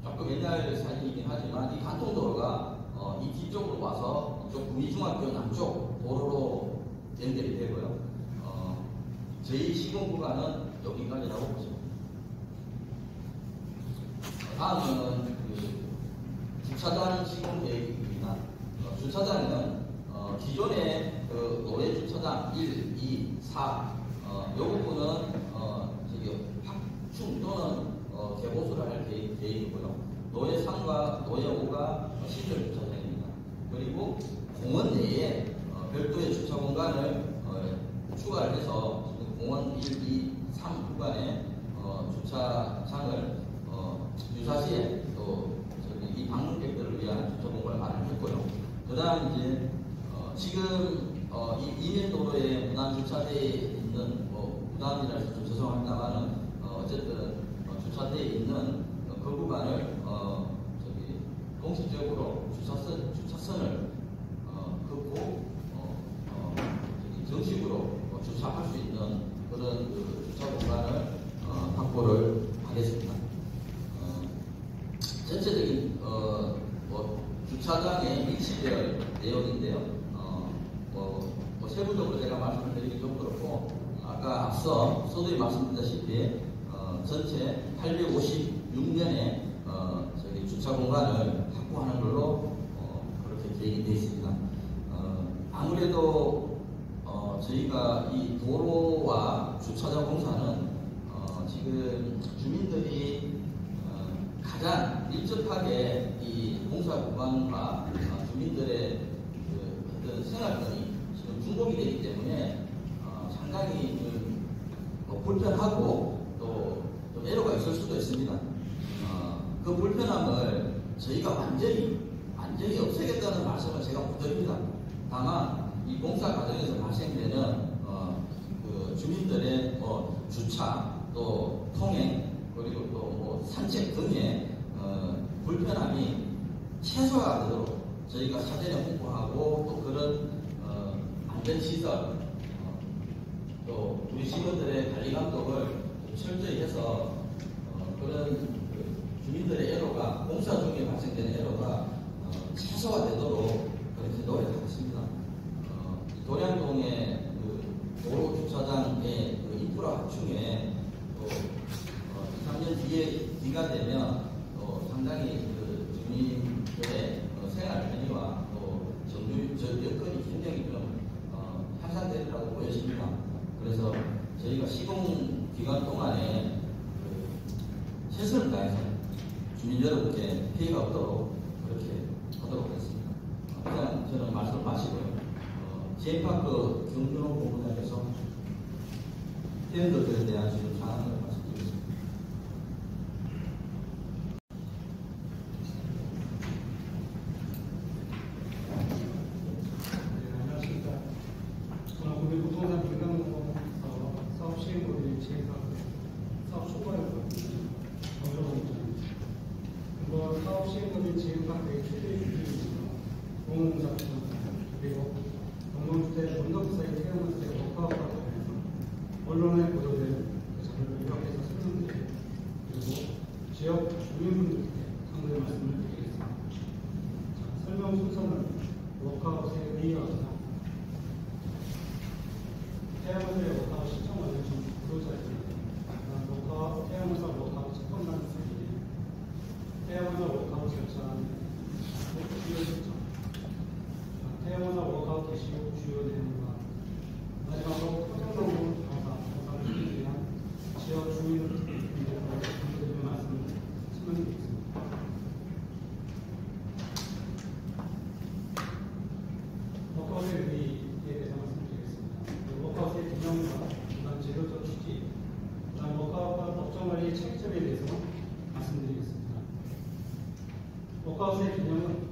조금 옛날 사진이긴 하지만 이 간통도로가 이 뒤쪽으로 와서 이쪽 구미중학교 남쪽 도로로 연결이 되고요. 저희 시공 구간은 여기까지라고 보시면 됩니다. 다음은 주차장 시공 계획입니다. 주차장은 기존의 노래 주차장 1, 2, 4 이 부분은 확충 또는 개보수를 할 계획이고요. 이 노예3과 노예5가 시설 주차장입니다. 그리고 공원 내에 별도의 주차 공간을 추가해서 지금 공원 1, 2, 3 구간에 주차장을 유사시에 또 이 방문객들을 위한 주차 공간을 마련했고요. 그다음 이제 지금 이 이면도로에 무단 주차대에 있는 무단이라서 좀 죄송합니다만은 어쨌든 주차대에 있는 그 구간을 공식적으로 주차선을 긋고 정식으로 주차할 수 있는 그런 주차 공간을 확보를 하겠습니다. 전체적인 주차장의 위치별 내용인데요. 세부적으로 제가 말씀을 드리기 좀 그렇고 아까 앞서 서두에 말씀드렸다시피 전체 856년의 주차 공간을 확보하는 걸로 그렇게 계획이 되어 있습니다. 아무래도 저희가 이 도로와 주차장 공사는 지금 주민들이 가장 밀접하게 이 공사 구간과 주민들의 어떤 생활권이 지금 중복이 되기 때문에 상당히 불편하고 또 애로가 있을 수도 있습니다. 그 불편함을 저희가 완전히 없애겠다는 말씀을 제가 못 드립니다. 다만 이 공사 과정에서 발생되는 그 주민들의 주차 또 통행 그리고 또 산책 등의 불편함이 최소화가 되도록 저희가 사전에 홍보하고 또 그런 안전시설 또 우리 직원들의 관리 감독을 철저히 해서 그런 주민들의 애로가 공사 중에 발생되는 애로가 최소화되도록 그렇게 노력하겠습니다. 도량동의 도로 주차장의 인프라 확충에 또 2, 3년 뒤가 되면 상당히 주민들의 생활 편의와 또 여건이 굉장히 좀 향상되리라고 보여집니다. 그래서 저희가 시공 기간 동안에 최선을 다해서 주민 여러분께 피해가 없도록 그렇게 하도록 하겠습니다. 그냥 저는 말씀 마치고요. 제이파크 경준호 본부장께서 회원들에 대한 지금 상황을 말씀드리겠습니다. 안녕하십니까. 저는 국민 부동산 분양공사업 사업 시행법인 진행사업의 사업 총괄을 정정원입니다. 이번 사업 시행법인 진행사업의 최대 유지입니다. 공공공사 그리고 공동주택 원덕사의 태양광사의 워크아웃과 관련해서 언론에 보도된 자료를 요약해서 설명드리고 그리고 지역 주민분들께 상담의 말씀을 드리겠습니다. 설명 순서는 워크아웃의 의의와 태양광사의 워크아웃 신청 완료 전 구조자입니다. 태양광사 워크아웃 채권단 쓰기 태양광사 워크아웃 절차는 주요 신청 태양광사 워크아웃 개시 후 주요 내용과 마지막으로 토종농업 공사를 하기 위한 지역 주민들과 강조드리는 말씀을 설명드리겠습니다. 워크아웃의 의의에 대해서 말씀드리겠습니다. 워크아웃의 기념과 기반 제도적 취지, 그다음 워크아웃과 법정관리 책임점에 대해서 말씀드리겠습니다. 워크아웃의 기념은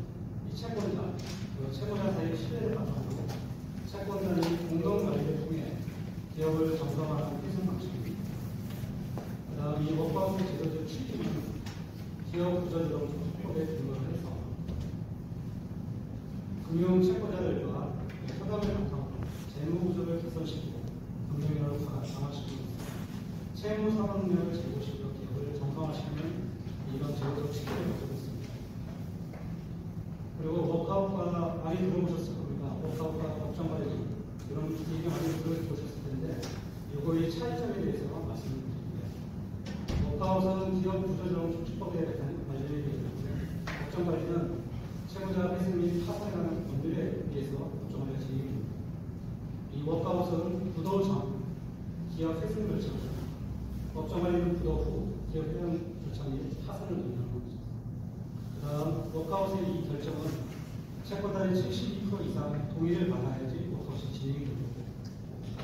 이 채권자, 채권자 사이의 신뢰를 바탕으로 채권자는 공동관리를 통해 기업을 정상화하는 회생 방식입니다. 그 다음 이 워크아웃의 제도적 취지는 기업 구조조정 조직법에 근거를 해서 금융 채권자들과 협약을 바탕으로 재무구조를 개선시키고 경쟁력을 강화시키고 채무 사업력을 제고시켜 기업을 정상화시키는 이런 제도적 취지를 가지고 있습니다. 그리고 워크아웃과 많이 들어보셨을 겁니다. 워크아웃과 법정관리 이런 얘기 많이 들어보셨을 텐데 이거의 차이점에 대해서 말씀을 드립니다. 워크아웃은 기업 구조조정 조직법에 관련이 되어 있는데 법정관리는 채무자 회생 및 파산이라는 법률에 의해서 법정관리가 진행됩니다. 이 워크아웃은 부도 전 기업 회생 절차, 법정관리는 부도 후 기업 회생 절차 및 파산을 논의하는 것입니다. 워크아웃의 이 결정은 채권단의 72% 이상 동의를 받아야지 워크아웃이 진행이 되고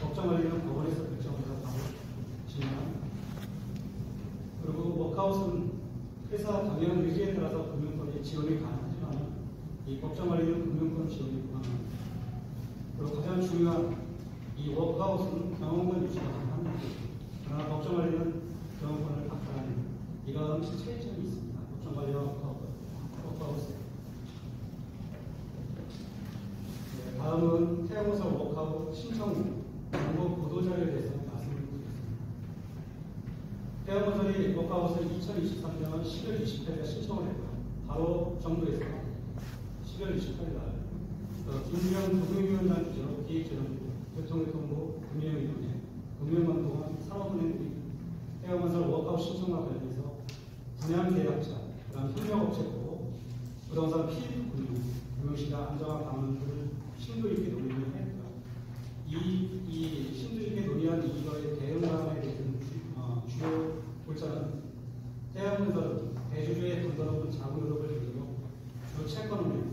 법정 관리는 법원에서 결정해서 바로 진행합니다. 그리고 워크아웃은 회사 경영 의지에 따라서 금융권이 지원이 가능하지만 이 법정 관리는 금융권 지원이 불가능합니다. 그리고 가장 중요한 이 워크아웃은 경영권 유지가 가능합니다. 그러나 법정 관리는 경영권을 박탈하는 이런 차이점이 있습니다. 법정 관리와 워크아웃에. 네, 다음은 태영호사 워크아웃 신청 정보 보도자료에 대해서 말씀을 드리겠습니다. 태영호설이 워크아웃을 2023년 10월 28일에 신청을 했고요. 바로 정부에서 10월 28일 날 김유영 부동위원장 주재로 기획재정부, 교통교통부, 금융위원회, 금융감독원, 산업은행 등 태영호설 워크아웃 신청과 관련해서 분양계약자, 그다음 협력업체고 부동산 PF금융, 금융시장 안정화 방안들을 심도 있게 논의를 했고요. 이 심도 있게 논의한 이거의 대응 방안에 대한 주요 골자는 태영호설은 대주주의 번거로운 자금 노력을 줄이고 주 채권은행,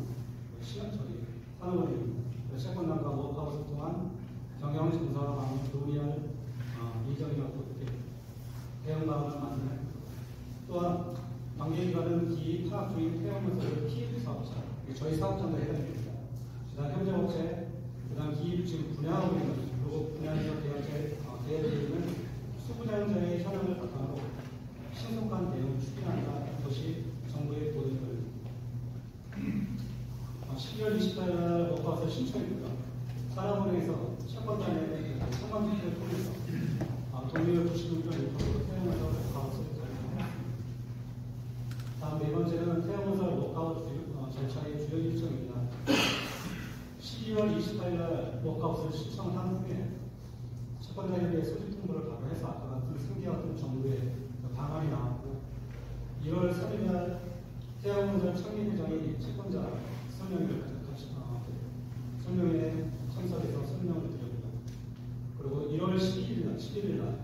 산업은행, 채권단과 워크아웃을 통한 경영 정상화 방안을 논의할 예정이라고 대응 방안을 만드는 또한 관계기관은 기타 중인 태영호설의 PF 사업자, 저희 사업자가 해당됩니다. 그다음 협력업체, 그다음 기입 지금 분야하고 있는 그리고 분야에서 계약되는 수분양자의 현황을 바탕으로 신속한 대응을 추진한다. 이것이 정부의 보도입니다. 12월 28일 워크아웃을 신청했고요. 산업은행에서 채권단의 청감투표를 통해서 동의를 96.1%로 태영호설 워크아웃을 결정했습니다. 다음 네 번째는 태영호설 워크아웃 절차의 주요 일정입니다. 12월 28일 워크아웃을 신청한 후에 채권자에게 소집 통보를 바로 해서 아까 같은 승계와 같은 정부의 방안이 나왔고 1월 3일날 태영호설 창립회장이 채권자 설명회를 설명회 참석해서 설명을 드렸고요. 그리고 1월 11일날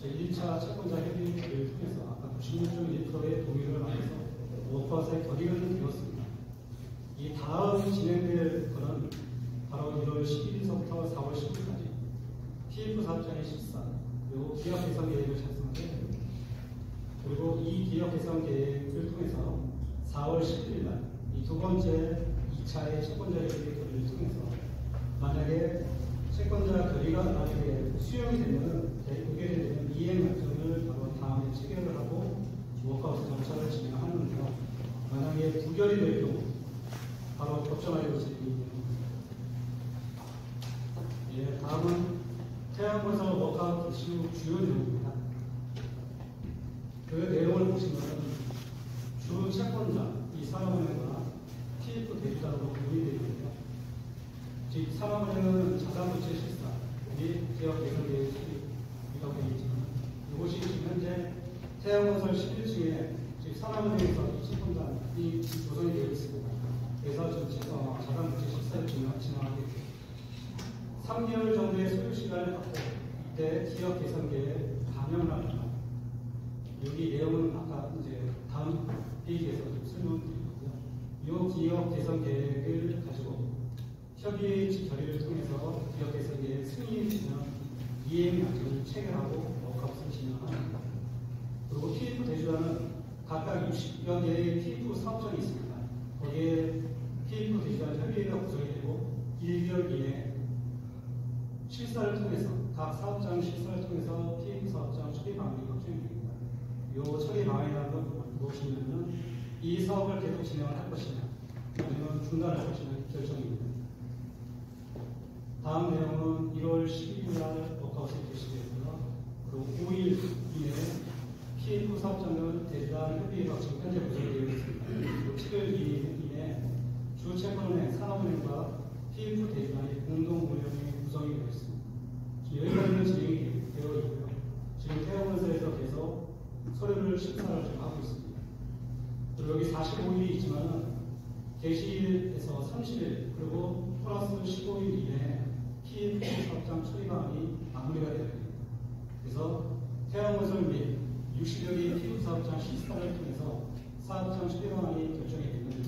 저희 1차 채권자 협의를 통해서 아까 96.1%의 동의를 받아서 워크아웃의 결의를 되었습니다. 이 다음 진행될 것은 바로 1월 12일서부터 4월 10일까지 PF 사업장의 실사 그리고 기업 개선 계획을 작성하게 됩니다. 그리고 이 기업 개선 계획을 통해서 4월 11일 날 이 두 번째 2차의 채권자 협의 결의를 통해서 만약에 채권자 결의가 만약에 수용이 되면 의결되면 이행 약정을 바로 다음에 체결을 하고 워크아웃 절차를 진행하는데요. 만약에 부결이 될 경우 바로 법정화로 진행이 됩니다. 예, 다음은 태양건설 워크아웃 이슈 주요 내용입니다. 그 내용을 보시면 주 채권자, 이 산업은행과 PF 대주자로 분리되어 있는데요. 즉, 산업은행은 자산부채 실사, 및 기업 개선 계획 수립이라고 되어 있지만 이것이 지금 현재 태양건설 11층에 즉 산업은행에서 이 채권단이 조성이 되어 있습니다. 그래서 지금 자산부채 실사를 진행하게 됩니다. 3개월 정도의 소요 시간을 갖고 이때 기업 개선 계획 반영을 합니다. 여기 내용은 아까 이제 다음 페이지에서 좀 설명드리고요. 이 기업 개선 계획을 가지고 협의 결의를 통해서 기업 개선 계획 승인이 되면 이행 약정을 체결하고 워크아웃을 진행합니다. 그리고 PF 대주자는 각각 60여 개의 PF 사업장이 있습니다. 거기에 PF 대주자 협의회가 구성이 되고 1개월 이내 실사를 통해서 각 사업장 실사를 통해서 PF 사업장 처리 방안이 확정이 됩니다. 이 처리 방안이라는 건 무엇이냐면 이 사업을 계속 진행을 할 것이냐 아니면 중단할 것이냐 결정입니다. 다음 내용은 1월 12일 날 워크아웃이 개시되고요. 그리고 5일 이내 PF 사업장은 대주자 협의회가 지금 현재 구성되어 있습니다. 그리고 7일 이내 주 채권은행, 산업은행과 PF 대주자의 공동 운영이 구성이 되어 있습니다. 지금 여기까지는 진행이 되어 있고요. 지금 태영건설에서 계속 서류를 심사를 지금 하고 있습니다. 그리고 여기 45일이 있지만은 개시일에서 30일 그리고 플러스 15일 이내에 PF 사업장 처리 방안이 마무리가 되어야 됩니다. 그래서 태영건설 및 60여 개의 PF 사업장 시스템을 통해서 사업장 처리 방안이 결정이 되면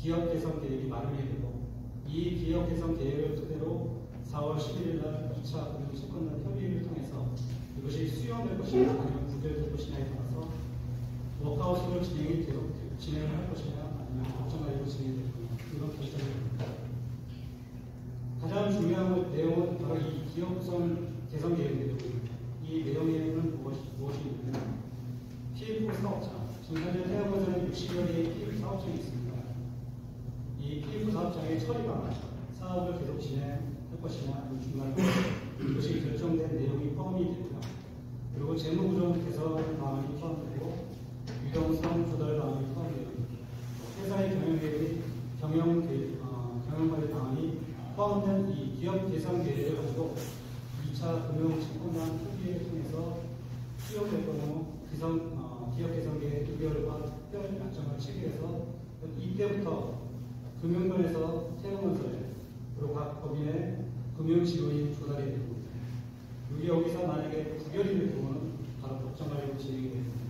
기업 개선 계획이 마련이 되고 이 기업 개선 계획을 토대로 4월 11일 날 2차 금융채권단 협의를 통해서 이것이 수용될 것이냐 아니면 부결될 것이냐에 따라서 워크아웃으로 계속 진행을 할 것이냐 아니면 법정관리로 진행될 것이냐 이런 결정을 합니다. 가장 중요한 내용은 바로 이 기업 구성 개선 계획인데요. 이 내용에는 무엇이 있냐면 PF 사업자, 지금 현재 태양건설은 60여 개의 PF 사업장이 있습니다. 이 PF 사업장의 처리가 사업을 계속 진행할 것이냐 아니면 중단할 것이냐 이것이 결정된 내용이 포함이 되고요. 그리고 재무구조 개선 방안이 포함되고 유동성 조달 방안이 포함되고 회사의 경영관리 방안이 포함된 이 기업 개선 계획을 가지고 2차 금융채권단 협의를 통해서 수용될 경우 기업 개선 계획 2개월과 특별 약정을 체결해서 이때부터 금융권에서 태양건설에 그리고 각 법인의 금융 지원이 조달이 되고 여기서 만약에 부결이 될 경우는 바로 법정관리로 진행이 됩니다.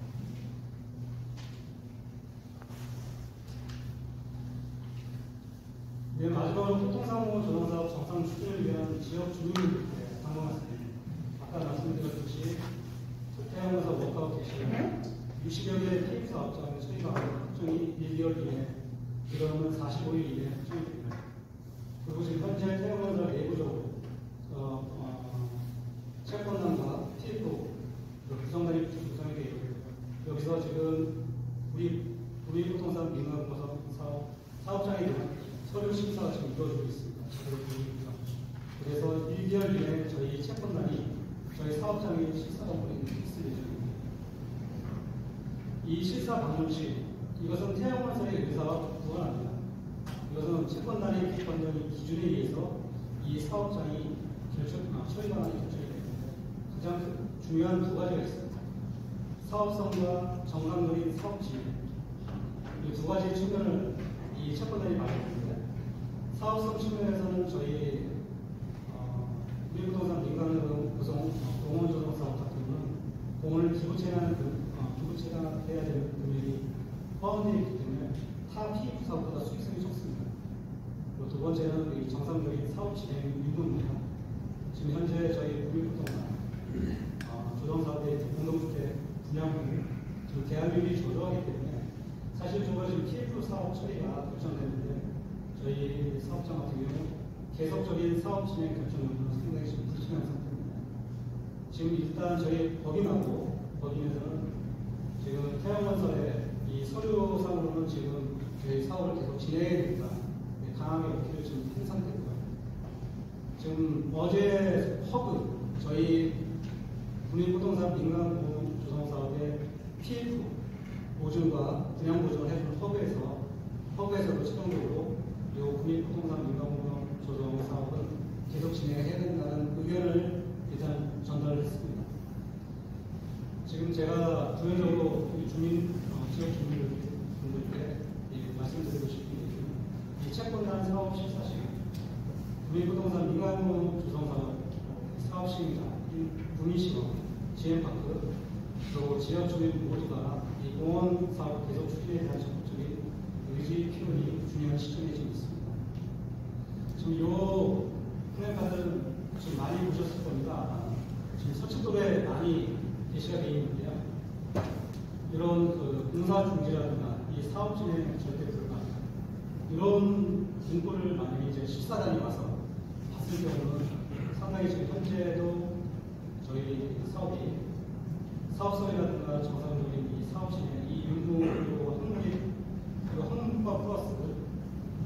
네, 마지막으로 교통사고 조정사업 정상 추진을 위한 지역 주민들께 당부 말씀드립니다. 아까 말씀드렸듯이 태양건설 워크아웃 개시에 60여 개의 PF 사업장의 처리가 확정이 1개월 이내, 이러면 45일 이내에 확정이 됩니다. 그리고 지금 현재 태양건설 내부적으로 채권단과 TF 구성단이 구성이 되어 있고요. 여기서 지금 우리부동산 민간공사 사업장에 대한 서류 심사가 지금 이루어지고 있습니다. 그래서 1개월 이내에 저희 채권단이 저희 사업장에 실사 방문이 있을 예정입니다. 이 실사 방문 시 이것은 태양건설의 의사와 무관합니다. 이것은 채권단의 기관장의 기준에 의해서 이 사업장이 처리 방안이 결정이 되는데 가장 중요한 두 가지가 있습니다. 사업성과 정상적인 사업 진행 이 두 가지 측면을 이 채권단이 말했는데 사업성 측면에서는 저희 우리부동산 민간으로 구성 공원조성 사업 같은 경우는 공원을 기부채가 해야 되는 금액이 포함되어 있기 때문에 타 PF 사업보다 수익성이 적습니다. 그리고 두 번째는 이 정상적인 사업 진행 유무입니다. 지금 현재 저희 우리부동산 조정사업의 공동주택 분양률 지금 계약률이 저조하기 때문에 사실적으로 지금 PF 사업 처리가 결정되는데 저희 사업장 같은 경우 계속적인 사업 진행 결정률은 상당히 지금 불투명한 상태입니다. 지금 일단 저희 법인에서는 지금 태양건설의 이 서류상으로는 지금 저희 사업을 계속 진행해야 됩니다. 강하게 어필을 지금 한 상태고요. 지금 어제 저희 국민부동산 민간 조성사업의 PF 보증과 분양 보증을 해주는 허브에서도 최종적으로 이 국민부동산 민간 조성 사업은 계속 진행해야 된다는 의견을 일단 전달을 했습니다. 지금 제가 부연적으로 지역 주민분들께 말씀드리고 싶은 게 이 채권단 사업 실사 시간, 국민부동산 민간 조성 사업 시행자, 분위시험, GM파크, 그리고 지역 주민 모두가 이 공원 사업 계속 추진에 대한 적극적인 의지 표현이 중요한 시점에 지금 있습니다. 지금 이 플랜카드는 지금 많이 보셨을 겁니다. 지금 서초동에 많이 게시가 되어 있는데요. 이런 공사 중지라든가 이 사업 진행 절대 불가합니다. 이런 문구를 만약에 이제 실사단이 와서 봤을 경우는 상당히 지금 현재도 저희 사업성이라든가 정상적인 이 사업 진행, 이 유무 그리고 항목과 플러스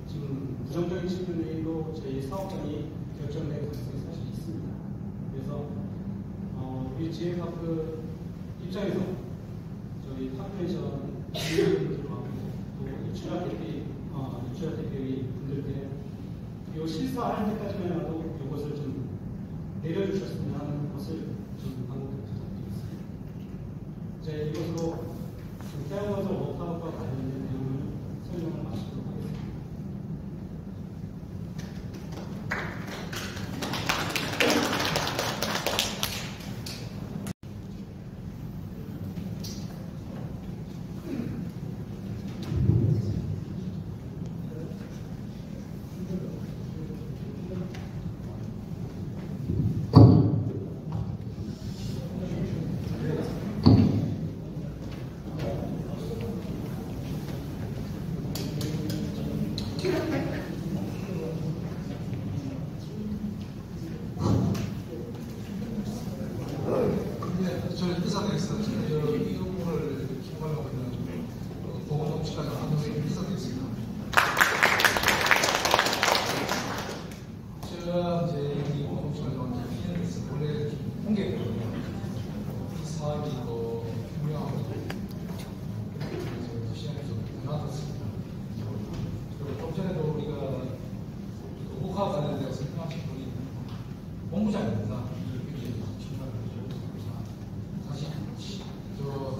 지금 부정적인 측면으로 저희 사업장이 결정될 가능성이 사실 있습니다. 그래서 우리 GM파크 입장에서 저희 파크레이션 주민들하고 또 입주자 대표의 분들께 이 실사할 때까지만이라도 이것을 좀 내려주셨으면 하는 것을 좀 방금 부탁드리겠습니다. 이제 이것으로 태양건설 워크아웃과 관련된 내용을 설명을 마치도록 하겠습니다. 법과 관련되어 설명하신 분이 본부장입니다. 사실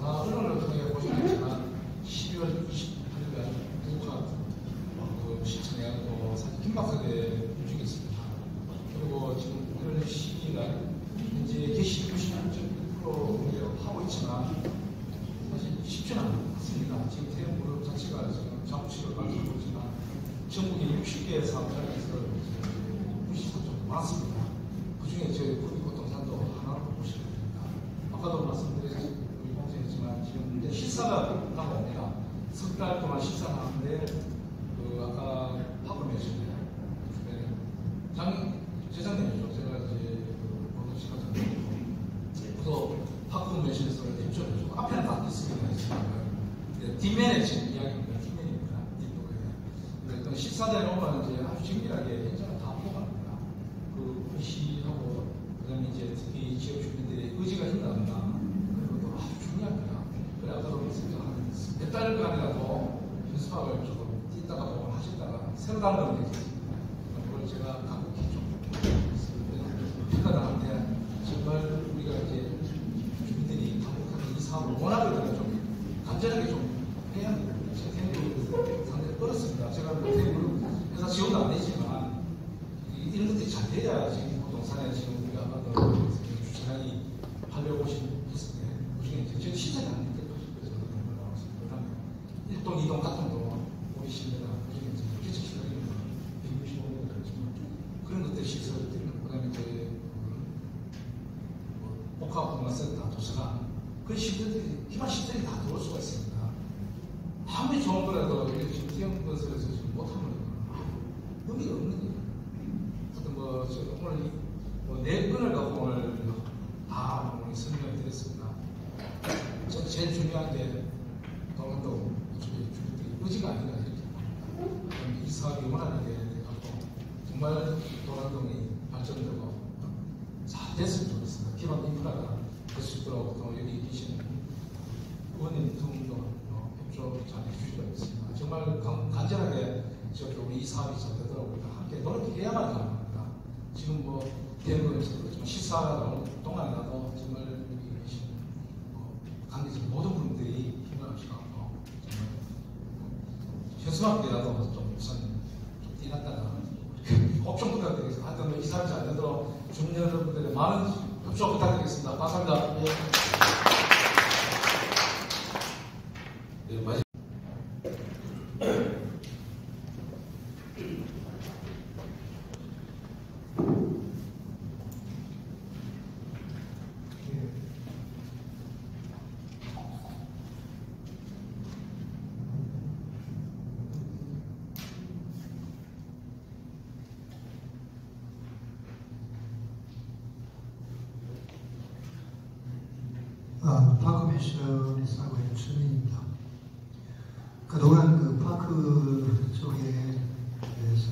다 언론을 통해 보시겠지만 12월 28일날 북한 시청해가지고 사실 긴박하게 움직였습니다. 그리고 지금 1월 12일날 현재 개시 99.1% 하고 있지만 사실 쉽지는 않습니다. 지금 대형그룹 자체가 지금 자부식을 가지고 있지만 전국에 60개 사업장에서 부시가 좀 많습니다. 그 중에 저희 국립고통산도 하나로 보시면 됩니다. 아까도 말씀드렸지만 지금 실사가 끝나고 옵니다. 석 달 동안 실사를 하는데 아까 파급매수네. 재작년이죠. 제가 이제 보도 시간 전에 그래서 파급매수에서 입점해주고 앞에는 다 있습니다. 뒷면에 지금 이야기입니다. 뒷면입니다. 뒷부분에. 14대에 오면 이제 아주 정밀하게 현장을 다 보고합니다. 그 시하고 그다음에 이제 특히 지역 주민들의 의지가 있나 없나 그런 것도 아주 중요합니다. 그래 아까도 말씀드린 몇 달간이라도 연습학을 조금 뛰다가 보고 하시다가 새로 다른 걸 얘기했습니다. 그걸 제가 간곡히 좀 평가당한테 정말 우리가 이제 주민들이 강력하게 이 사업을 원하거든요. 좀 간절하게 좀 해야 합니다. 제 생각이 상당히 어렵습니다. 제가 회사 지원도 안 되지만 이런 것들이 잘 돼야 지금 부동산에 지금 우리가 아까 주차장이 850했을 때 그중에 이제 시장이 안 될 때까지 그래서 그다음에 1동, 2동 같은 거 우리 시내가 그중에 이제 개척 시장이 165m 그렇지만 그런 것들 시설들 그다음에 이제 복합문화센터, 도서관 그런 시설들이 기반 시설이 다 들어올 수가 있습니다. 아무리 좋은 거라도 이렇게 지금 태형건설에서 지금 못하면 의미가 없는 거예요. 하여튼 오늘 네 건을 갖고 오늘 다 오늘 설명을 드렸습니다. 저는 제일 중요한 게 동안도 주민들이 의지가 아닌가 이렇게 봅니다. 이 사업이 원하는 게 돼갖고 정말 동안동이 발전되고 잘 됐으면 좋겠습니다. 기반 인프라가 될 수 있도록 또 여기 계시는 의원님 두 분도 협조 잘 해주시기 바랍니다. 정말 간절하게 우리 이 사업이 잘 되도록 우리가 함께 노력해야만 가능합니다. 지금 대한민국에서 그렇지만 실사 동안이라도 정말 여기 계신 관계자 모든 분들이 힘을 합치고 정말 현수막이라도 좀 우선 좀 뛰났다가 꼭 좀 부탁드리겠습니다. 하여튼 이 사업이 잘 되도록 주민 여러분들의 많은 협조 부탁드리겠습니다. 감사합니다. 네, 마지막. 파크맨션에 살고 있는 주민입니다. 그동안 그 파크 쪽에 대해서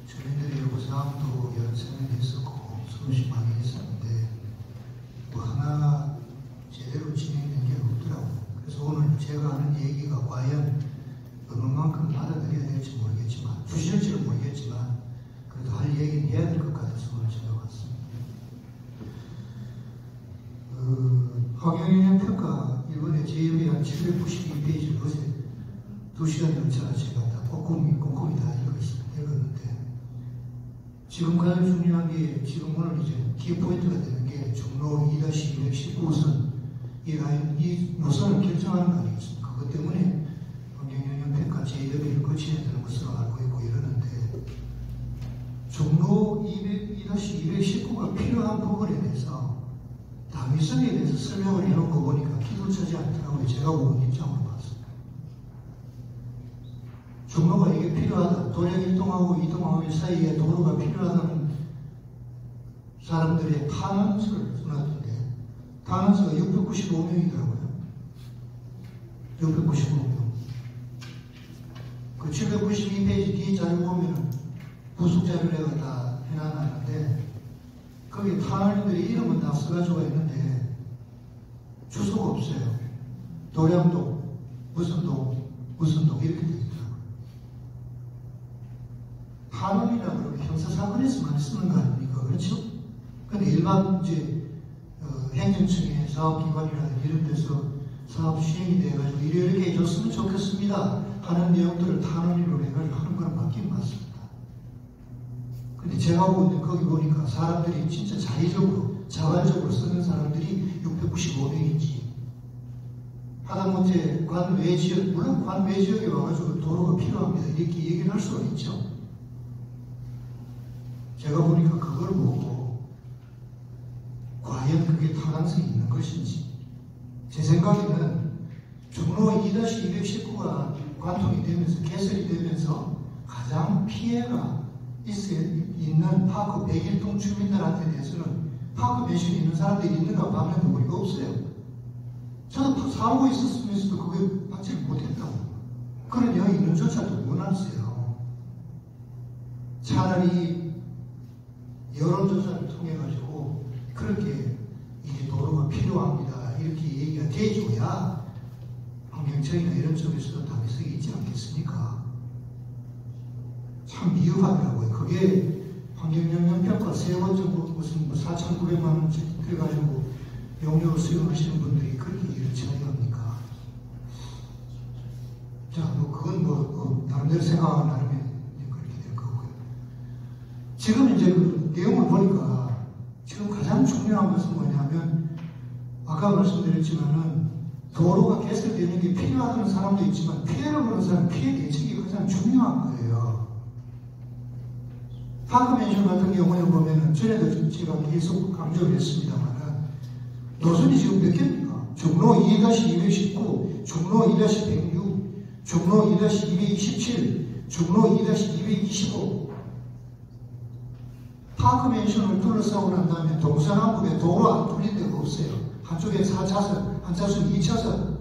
주민들의 요구사항도 여러 차례 있었고 수없이 많이 있었는데 하나 제대로 진행된 게 없더라고요. 그래서 오늘 제가 하는 얘기가 과연 어느 만큼 받아들여야 될지 모르겠지만 주실지는 모르겠지만 그래도 할 얘기는 해야 될 것 같아서 오늘 제가 왔습니다. 환경영향 평가 이번에 제협이 한 792페이지를 어제 2시간 넘쳐나 제가 다 꼼꼼히 다 읽었는데 지금 가장 중요한 게 지금 오늘 이제 키포인트가 되는 게 종로 2-219선 이 라인 이 노선을 결정하는 거 아니겠습니까? 그것 때문에 환경영향 평가 제협을 거쳐야 되는 것으로 알고 있고 이러는데 종로 2-219가 필요한 부분에 대해서 당위성에 대해서 설명을 해놓은 거 보니까 기술차지 않더라고요. 제가 온 입장으로 봤습니다. 종로가 이게 필요하다. 도량 이동하고 사이에 도로가 필요하다는 사람들의 탄원서를 써놨던데 탄원서가 695명이더라고요. 695명. 그 792페이지 뒤에 자료 보면은 부속자료를 다 해놔놨는데 거기 탄원인들의 이름은 다 써가지고 있는데 주소가 없어요. 도량동, 무슨 동 이렇게 되어 있더라고요. 탄원이나 그러면 형사사건에서 많이 쓰는 거 아닙니까? 그렇죠? 근데 일반 이제 행정청의 사업기관이라든지 이런 데서 사업 시행이 돼가지고 이렇게 해줬으면 좋겠습니다 하는 내용들을 탄원으로 해가지고 하는 건 맞긴 맞습니다. 근데 제가 보는데 거기 보니까 사람들이 진짜 자의적으로 자발적으로 쓰는 사람들이 695명인지 하다못해 관외 지역, 물론 관외 지역에 와가지고 도로가 필요합니다 이렇게 얘기를 할 수가 있죠. 제가 보니까 그걸 보고 과연 그게 타당성이 있는 것인지 제 생각에는 종로 2-219가 관통이 되면서 개설이 되면서 가장 피해가 있는 파크 101동 주민들한테 대해서는 파크 매실이 있는 사람들이 있는가 봤는데 우리가 없어요. 저도 살고 있었으면서도 그게 받지를 못했다고. 그런 영향조차도 원하세요. 차라리 여론조사를 통해가지고 그렇게 이게 도로가 필요합니다. 이렇게 얘기가 돼줘야 환경청이나 이런 쪽에서도 당위성이 있지 않겠습니까? 참 미흡하더라고요. 그게 환경영향평가 3번 정도 무슨 4,900만 원씩 들어가지고 용역을 수용하시는 분들이 그렇게 일을 처리합니까? 자, 뭐 그건 나름대로 생각하는 나름에 그렇게 될 거고요. 지금 이제 그 내용을 보니까 지금 가장 중요한 것은 뭐냐면 아까 말씀드렸지만은 도로가 개설되는 게 필요하다는 사람도 있지만 피해를 보는 사람 피해 대책이 가장 중요한 거예요. 파크맨션 같은 경우에 보면은 전에도 제가 계속 강조를 했습니다만은 노선이 지금 몇 개입니까? 종로 2-219, 종로 2-106, 종로 2-227, 종로 2-225 파크맨션을 둘러싸고 난 다음에 동서남북에 도로 안 뚫린 데가 없어요. 한쪽에 4차선, 한차선 2차선.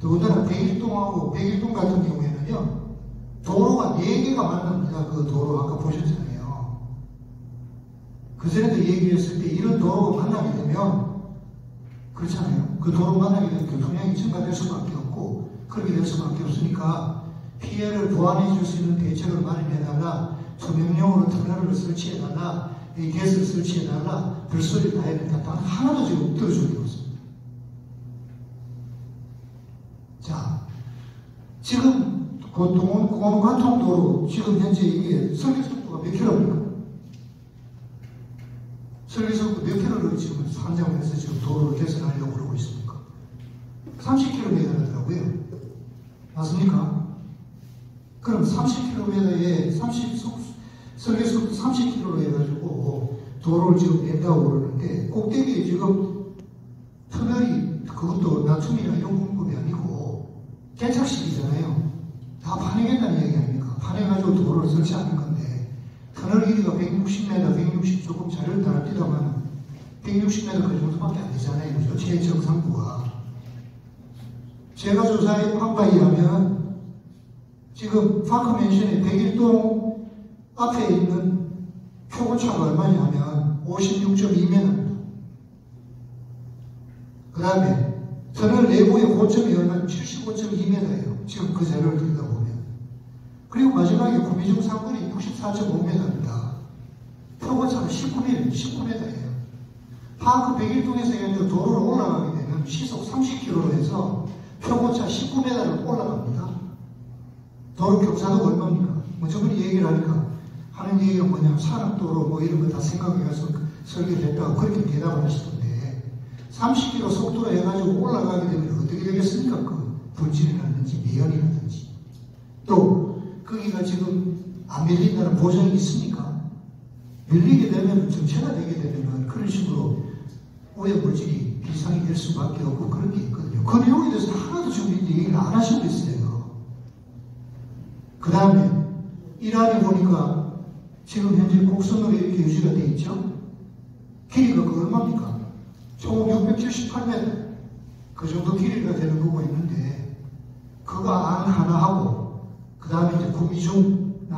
더군다나 101동하고 101동 같은 경우에는요, 도로가 4개가 만납니다. 그 도로 아까 보셨잖아요. 그전에도 얘기를 했을 때 이런 도로가 만나게 되면, 그렇잖아요. 그 도로 만나게 되면 교통량이 증가될 수밖에 없고, 그렇게 될 수밖에 없으니까 피해를 보완해 줄 수 있는 대책을 마련해달라, 투명용으로 터널을 설치해달라, 게스를 설치해달라, 별소리를 다 했는데 단 하나도 지금 들어준 게 없습니다. 자, 지금 공원관통도로 지금 현재 이게 설계속도가 몇 킬로입니까? 설계속도 몇 킬로를 지금 산정을 해서 지금 도로를 개선하려고 그러고 있습니까? 30km라더라고요. 맞습니까? 그럼 30km에 설계속도 30km로 해가지고 도로를 지금 낸다고 그러는데 꼭대기에 지금 터널이 그것도 낮춤이나 이런 공법이 아니고 개착식이잖아요. 다 파내겠다는 얘기 아닙니까? 파내가지고 도로를 설치하는 건데 터널 길이가 160m, 160 조금 자료를 달았디다만 160m 그 정도밖에 안 되잖아요. 그죠? 최정상부가. 제가 조사한 바에 의하면 지금 파크맨션의 101동 앞에 있는 표고차가 얼마냐면 56.2m입니다. 그 다음에 터널 내부의 고점이 얼마냐 75.2m예요. 지금 그 자료를 들여다보면. 그리고 마지막에 구미중 상권이 64.5m입니다. 표고차가 19m예요. 파크 101동에서 도로를 올라가게 되면 시속 30km로 해서 표고차 19m를 올라갑니다. 도로 경사도가 얼마입니까? 뭐 저번에 얘기를 하니까 하는 얘기가 뭐냐면 산악도로 뭐 이런 거 다 생각해서 설계를 했다고 그렇게 대답을 하시던데 30km 속도로 해가지고 올라가게 되면 어떻게 되겠습니까? 그 분진이라든지 미연이라든지 또 거기가 지금 안 밀린다는 보장이 있습니까? 밀리게 되면 정체가 되게 되면 그런 식으로 오염물질이 비상이 될 수밖에 없고 그런 게 있거든요. 그 내용에 대해서 하나도 지금 얘기를 안 하시고 있어요. 그 다음에 이란에 보니까 지금 현재 곡선으로 이렇게 유지가 되어 있죠. 길이가 그 얼마입니까? 총 678m 그 정도 길이가 되는 거고 있는데 그거 안 하나 하고 그 다음에 이제 구미중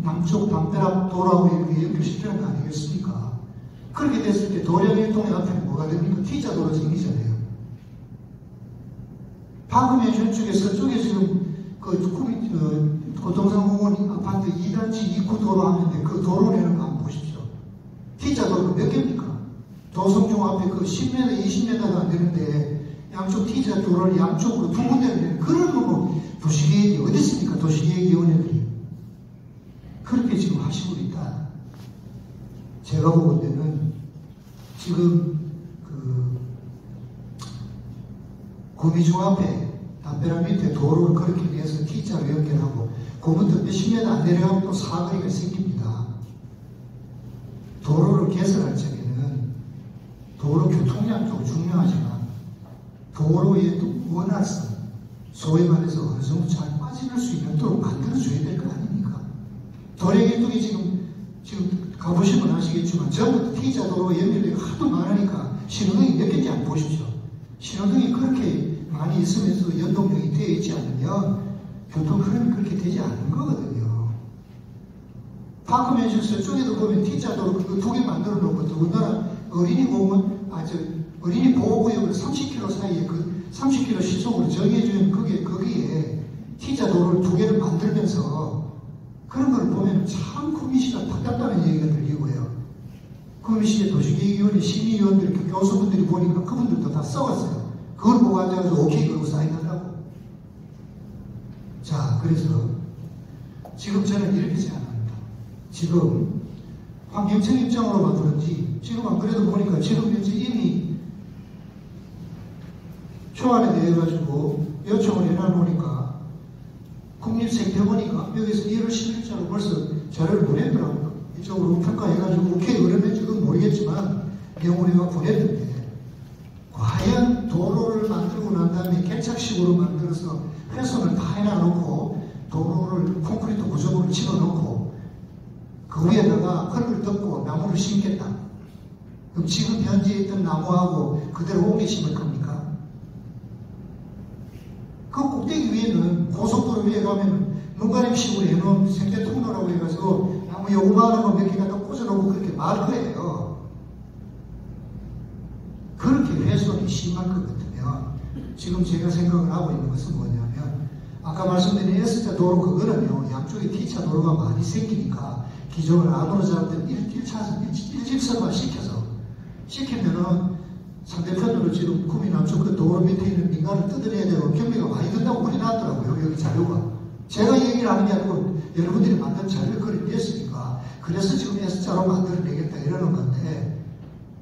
남쪽 담벼락 도로하고 이렇게 연결시키는 거 아니겠습니까? 그렇게 됐을 때 도량일동의 앞에는 뭐가 됩니까? T자도로 생기잖아요. 파크맨션 쪽에 서쪽에 지금 그 고동산공원 아파트 2단지 입구 도로 하는데 그 도로 내는 거 한번 보십시오. T자 도로가 몇 개입니까? 도성중 앞에 그 10m, 20m도 안 되는데 양쪽 T자 도로를 양쪽으로 두 군데를 내는 그런 거 뭐 도시계획이 어디 있습니까? 도시계획위원회들이. 그렇게 지금 하시고 있다. 제가 보는 데는 지금 그 구미중 앞에 담벼락 밑에 도로를 그렇게 내서 T자로 연결하고 그부터 몇십 m 안 내려가면 또 사거리가 생깁니다. 도로를 개설할 적에는 도로 교통량도 중요하지만 도로의 원활성, 소위 말해서 어느 정도 잘 빠질 수 있도록 만들어줘야 될 거 아닙니까? 도로계통이 지금 가보시면 아시겠지만 전부 T자 도로 연결되고 하도 많으니까 신호등이 몇 개인지 한번 보십시오. 신호등이 그렇게 많이 있으면서 연동력이 되어 있지 않으면 교통 흐름이 그렇게 되지 않는 거거든요. 파크맨션 저쪽에도 보면 T자 도로 그 두 개 만들어 놓고 더군다나 어린이 보호구역을 30km 사이에 그 30km 시속으로 정해주는 거기에 T자 도로를 두 개를 만들면서 그런 걸 보면 참 구미시가 답답하는 얘기가 들리고요. 구미시의 도시계획위원회 심의위원들, 교수분들이 보니까 그분들도 다 썩었어요. 그걸 보고 앉아가지고 오케이 그러고 사인하려고. 자, 그래서 지금 저는 이렇게 생각합니다. 지금 환경청 입장으로 봤든지 지금 안 그래도 보니까 지금 현재 이미 초안에 대해 가지고 요청을 해놔놓으니까 국립생태원이가 여기서 1월 10일자로 벌써 자료를 보냈더라고요. 이쪽으로 평가해가지고 오케이 그러는지 그건 모르겠지만 명훈이가 보냈는데 과연 도로를 만들고 난 다음에 개착식으로 만들어서 훼손을 다 해놔놓고 도로를 콘크리트 구조물을 집어넣고 그 위에다가 흙을 덮고 나무를 심겠다. 그럼 지금 현재 있던 나무하고 그대로 옮겨 심을 겁니까? 그 꼭대기 위에는 고속도로 위에 가면 눈가림식으로 해놓은 생태 통로라고 해가지고 나무 요구만한 거 몇 개 갖다 꽂아놓고 그렇게 말 거예요. 그렇게 훼손이 심할 것 같으면 지금 제가 생각을 하고 있는 것은 뭐냐면 아까 말씀드린 S자 도로 그거는요 양쪽에 T자 도로가 많이 생기니까 기존을 안으로 잡던 1차선 1집선만 시키면은 상대편으로 지금 구미 남쪽 그 도로 밑에 있는 민가를 뜯어내야 되고 경비가 많이 든다고 그래놨더라고요. 여기 자료가. 제가 얘기를 하는 게 아니고 여러분들이 만든 자료를 그리 냈으니까 그래서 지금 S자로 만들어내겠다 이러는 건데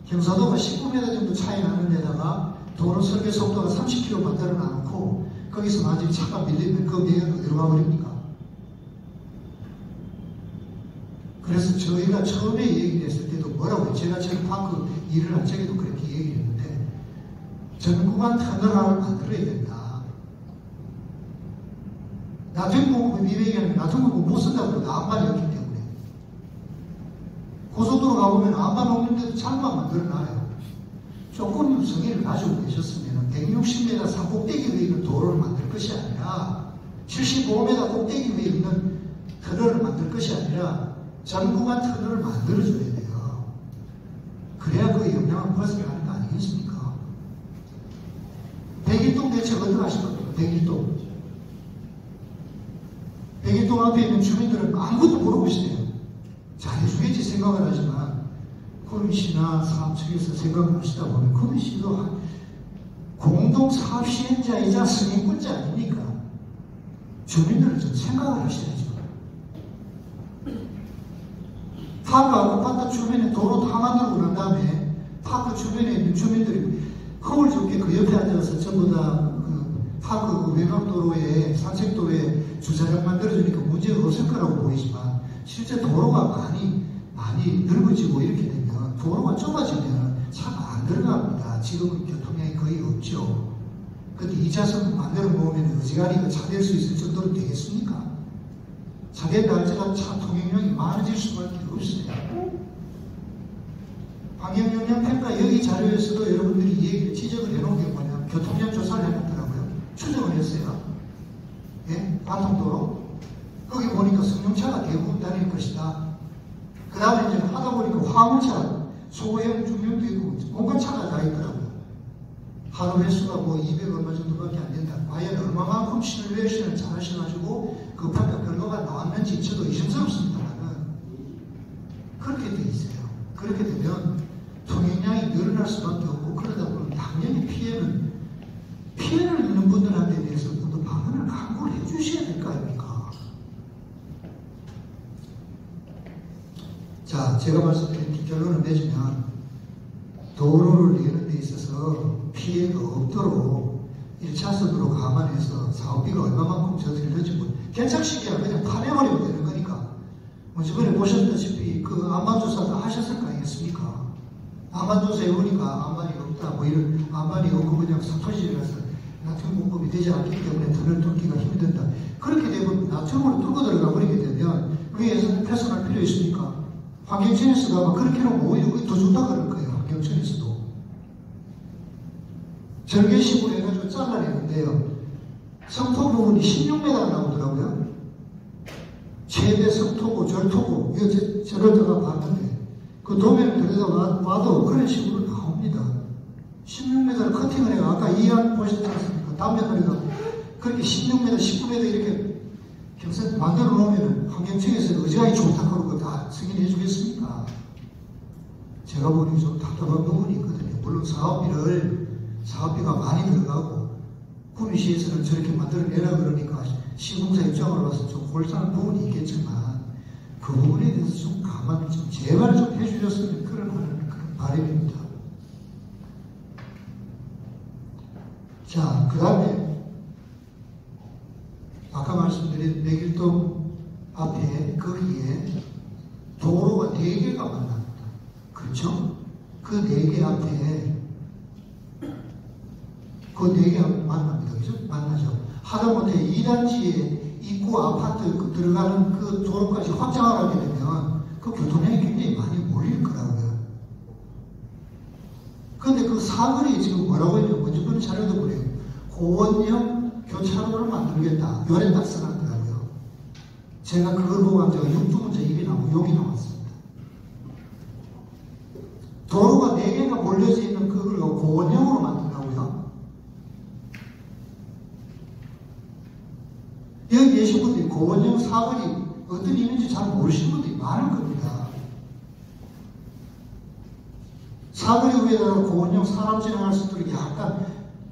경사도가 19m 정도 차이 나는 데다가 도로 설계 속도가 30km 만들어 놔놓고 거기서 만약에 차가 밀리면 그 배가 어디로 가버립니까? 그래서 저희가 처음에 얘기를 했을 때도 뭐라고요? 제가 파크 일을 할 적에도 그렇게 얘기를 했는데 전 구간 터널을 만들어야 된다. 나중공부 미래기에는 나중공부 못 쓴다고 나안반이었기 때문에 고속도로 가보면 안반 없는데도 잘만 만들어놔요. 조금 성의를 가지고 계셨으면 160m 산 꼭대기 위에 있는 도로를 만들 것이 아니라 75m 꼭대기 위에 있는 터널을 만들 것이 아니라 전 구간 터널을 만들어줘야 돼요. 그래야 그 영향을 벗어나는 거 아니겠습니까? 백일동 대책 어떻게 하실 겁니까? 백일동 앞에 있는 주민들은 아무것도 모르고 있어요. 잘해주겠지 생각을 하지만 구미시나 사업청에서 생각을 하시다 보면 구미시도 공동사업 시행자이자 승인권자 아닙니까? 주민들을 좀 생각을 하셔야죠. 파크 아파트 주변에 도로 다 만들고 난 다음에 파크 주변에 있는 주민들이 거울 좁게 그 옆에 앉아서 전부 다 파크 그 외곽도로에 산책도로에 주차장 만들어주니까 문제가 없을 거라고 보이지만 실제 도로가 많이 넓어지고 이렇게 되면 도로가 좁아지면 차가 안 들어갑니다. 지금은 교통량이 거의 없죠. 근데 2차선 만들어 놓으면 어지간히 차 댈 수 있을 정도로 되겠습니까? 차 댄다 할지라도 차 통행량이 많아질 수밖에 없어요. 환경영향평가 여기 자료에서도 여러분들이 얘기를 지적을 해놓은 게 뭐냐면 교통량 조사를 해놨더라고요. 추정을 했어요. 예? 관통도로. 거기 보니까 승용차가 대부분 다닐 것이다. 그 다음에 이제 하다 보니까 화물차, 소형 중형도 있고 온갖 차가 다 있더라고요. 하루 횟수가 뭐 200 얼마 정도밖에 안 된다. 과연 얼마만큼 시뮬레이션을 잘 하셔가지고 그 평가 결과가 나왔냐 맞는지 저도 의심스럽습니다만은 그렇게 돼 있어요. 그렇게 되면 통행량이 늘어날 수밖에 없고 그러다 보면 당연히 피해를 입는 분들한테 대해서 모두 방안을 강구를 해주셔야 될 거 아닙니까? 자, 제가 말씀드린 뒷결론을 내주면 도로를 내는 데 있어서 피해가 없도록 1차선으로 감안해서 사업비가 얼마만큼 저질러지 뭐 괜찮시기야 그냥 파내버리면 되는 거니까. 뭐 저번에 보셨다시피 그 안반조사 다 하셨을 거 아니겠습니까? 안반조사에 오니까 안반이 없다 뭐 이런 안반이 없고 그냥 사토실이라서 나트륨 공급이 되지 않기 때문에 터널 뚫기가 힘들다. 그렇게 되면 나트륨으로 뚫고 들어가 버리게 되면 위에서는 폐선할 필요 있습니까? 환경청에서 가면 그렇게 하면 오히려 더 좋다 그럴 거예요. 환경청에서도. 절개식으로 해가지고 잘라내는데요. 성토 부분이 16m가 나오더라고요. 최대 성토고 절토고 이거 저를 들어가 봤는데 그 도면을 들여다봐도 그런 식으로 나옵니다. 16m를 커팅을 해가 아까 이안 보셨지 않습니까? 단면을 그렇게 16m, 19m 이렇게 경사 만들어 놓으면 환경청에서 의지하기 좋다 그러고 다 승인해 주겠습니까? 제가 보니 좀 답답한 부분이 있거든요. 물론 사업비가 많이 들어가고 구미시에서는 저렇게 만들어내라 그러니까 시공사 입장으로 봐서 좀 골상한 부분이 있겠지만 그 부분에 대해서 좀 가만 좀 제발 좀 해주셨으면 그런 바람입니다. 자, 그 다음에 아까 말씀드린 백일동 앞에 거기에 도로가 4개가 만납니다. 그렇죠? 그 4개 앞에 그 4개 만납니다. 그죠? 만나죠. 하다못해 2단지에 입구 아파트 들어가는 그 도로까지 확장을 하게 되면 그 교통량이 굉장히 많이 몰릴 거라고요. 그런데 그 사거리에 지금 뭐라고 했냐면 먼저 보는 자료도 그래요. 고원형 교차로를 만들겠다. 요래 딱 써놨더라고요. 제가 그걸 보고 앉아가 6두 문제 입이 나오고 욕이 나왔습니다. 도로가 4개가 몰려져 있는 그걸 고원형으로 만든다고요. 여기 계신 분들이 고원형 사거리 어떤 의미인지 잘 모르시는 분들이 많을 겁니다. 사거리 위에다가 고원형 사람 지나갈 수 있도록 약간